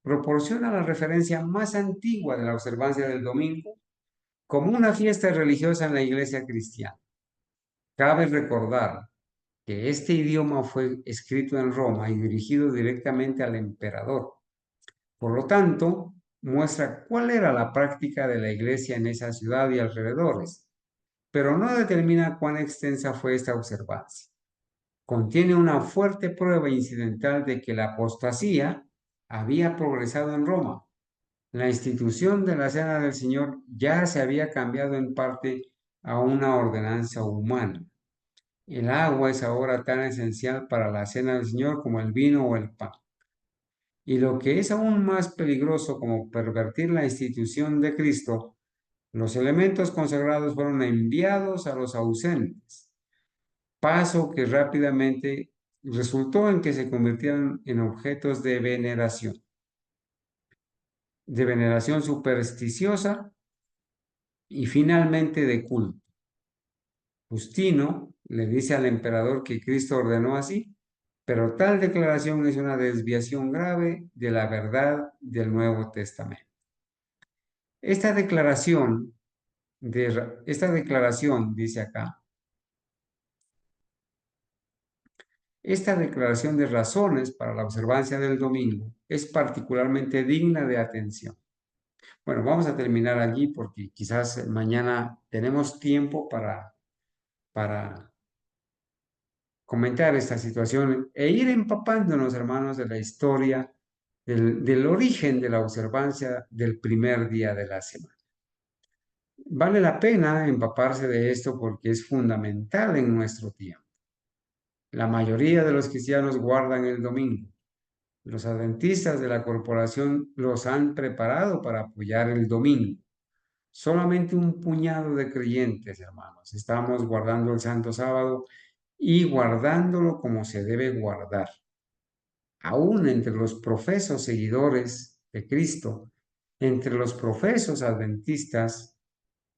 proporciona la referencia más antigua de la observancia del domingo como una fiesta religiosa en la iglesia cristiana. Cabe recordar que este idioma fue escrito en Roma y dirigido directamente al emperador. Por lo tanto, muestra cuál era la práctica de la iglesia en esa ciudad y alrededores, pero no determina cuán extensa fue esta observancia. Contiene una fuerte prueba incidental de que la apostasía había progresado en Roma. La institución de la Cena del Señor ya se había cambiado en parte a una ordenanza humana. El agua es ahora tan esencial para la Cena del Señor como el vino o el pan. Y lo que es aún más peligroso como pervertir la institución de Cristo, los elementos consagrados fueron enviados a los ausentes, paso que rápidamente resultó en que se convirtieron en objetos de veneración supersticiosa y finalmente de culto. Justino le dice al emperador que Cristo ordenó así, pero tal declaración es una desviación grave de la verdad del Nuevo Testamento. Esta declaración, dice acá, esta declaración de razones para la observancia del domingo es particularmente digna de atención. Bueno, vamos a terminar allí porque quizás mañana tenemos tiempo para comentar esta situación e ir empapándonos, hermanos, de la historia del origen de la observancia del primer día de la semana. Vale la pena empaparse de esto porque es fundamental en nuestro tiempo. La mayoría de los cristianos guardan el domingo. Los adventistas de la corporación los han preparado para apoyar el domingo. Solamente un puñado de creyentes, hermanos, estamos guardando el Santo Sábado y guardándolo como se debe guardar. Aún entre los profesos seguidores de Cristo, entre los profesos adventistas,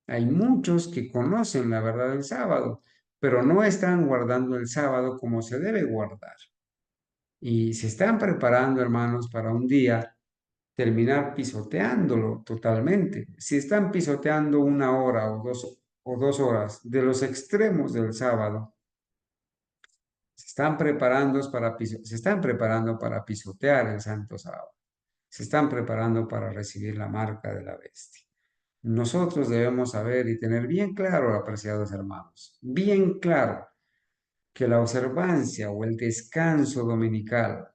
hay muchos que conocen la verdad del sábado, pero no están guardando el sábado como se debe guardar. Y se están preparando, hermanos, para un día terminar pisoteándolo totalmente. Si están pisoteando una hora o dos horas de los extremos del sábado, se están preparando para pisotear el Santo Sábado. Se están preparando para recibir la marca de la bestia. Nosotros debemos saber y tener bien claro, apreciados hermanos, bien claro que la observancia o el descanso dominical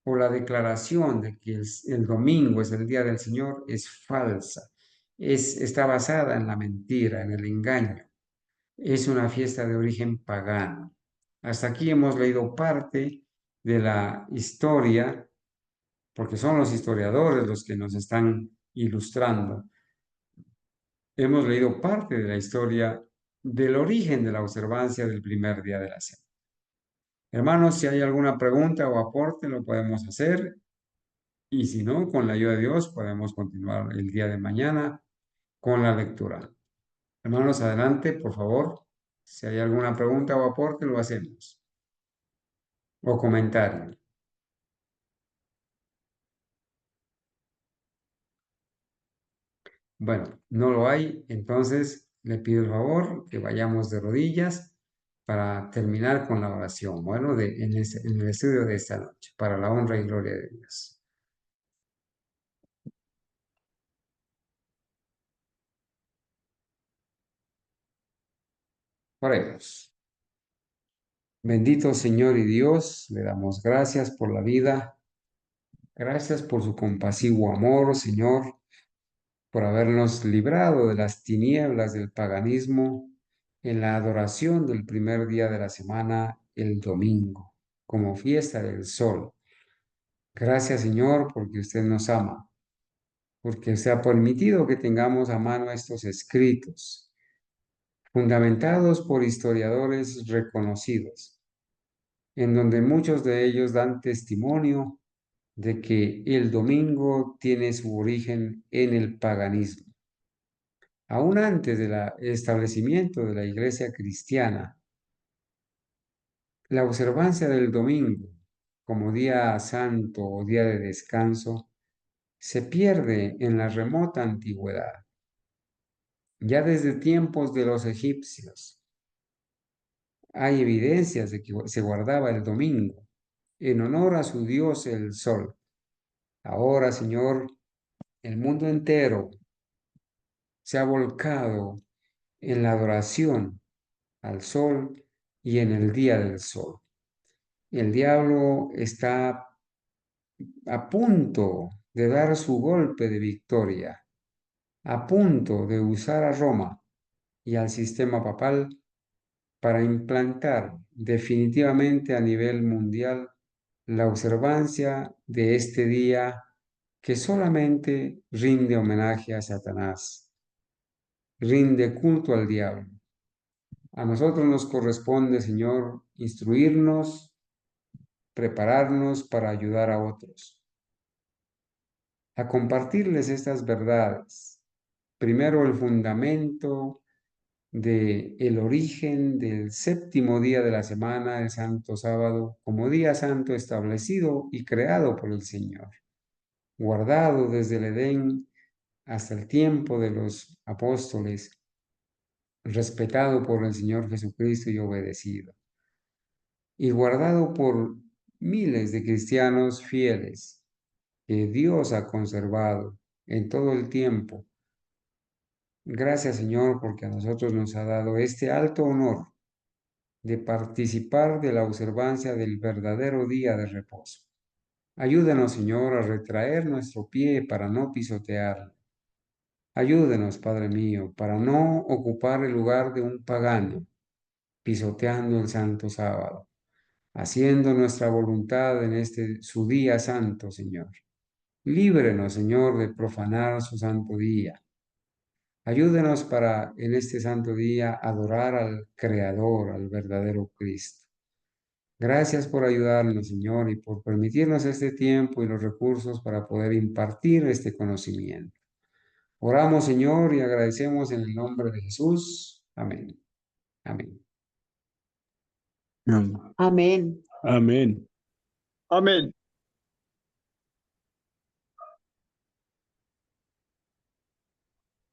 o la declaración de que el domingo es el día del Señor es falsa, está basada en la mentira, en el engaño. Es una fiesta de origen pagano. Hasta aquí hemos leído parte de la historia, porque son los historiadores los que nos están ilustrando. Hemos leído parte de la historia del origen de la observancia del primer día de la semana. Hermanos, si hay alguna pregunta o aporte, lo podemos hacer. Y si no, con la ayuda de Dios, podemos continuar el día de mañana con la lectura. Hermanos, adelante, por favor. Si hay alguna pregunta o aporte, lo hacemos. O comentario. Bueno, no lo hay, entonces le pido el favor que vayamos de rodillas para terminar con la oración. Bueno, en el estudio de esta noche, para la honra y gloria de Dios. Oremos. Bendito Señor y Dios, le damos gracias por la vida, gracias por su compasivo amor, Señor, por habernos librado de las tinieblas del paganismo en la adoración del primer día de la semana, el domingo, como fiesta del sol. Gracias, Señor, porque usted nos ama, porque se ha permitido que tengamos a mano estos escritos, fundamentados por historiadores reconocidos, en donde muchos de ellos dan testimonio de que el domingo tiene su origen en el paganismo. Aún antes del establecimiento de la iglesia cristiana, la observancia del domingo como día santo o día de descanso se pierde en la remota antigüedad. Ya desde tiempos de los egipcios hay evidencias de que se guardaba el domingo en honor a su dios el sol. Ahora, Señor, el mundo entero se ha volcado en la adoración al sol y en el día del sol. El diablo está a punto de dar su golpe de victoria, a punto de usar a Roma y al sistema papal para implantar definitivamente a nivel mundial la observancia de este día que solamente rinde homenaje a Satanás, rinde culto al diablo. A nosotros nos corresponde, Señor, instruirnos, prepararnos para ayudar a otros, a compartirles estas verdades. Primero, el fundamento de el origen del séptimo día de la semana, el Santo Sábado, como día santo establecido y creado por el Señor, guardado desde el Edén hasta el tiempo de los apóstoles, respetado por el Señor Jesucristo y obedecido, y guardado por miles de cristianos fieles que Dios ha conservado en todo el tiempo. Gracias, Señor, porque a nosotros nos ha dado este alto honor de participar de la observancia del verdadero día de reposo. Ayúdanos, Señor, a retraer nuestro pie para no pisotearlo. Ayúdenos, Padre mío, para no ocupar el lugar de un pagano, pisoteando el santo sábado, haciendo nuestra voluntad en este su día santo, Señor. Líbrenos, Señor, de profanar su santo día. Ayúdenos para en este santo día adorar al Creador, al verdadero Cristo. Gracias por ayudarnos, Señor, y por permitirnos este tiempo y los recursos para poder impartir este conocimiento. Oramos, Señor, y agradecemos en el nombre de Jesús. Amén. Amén. Amén. Amén. Amén. Amén.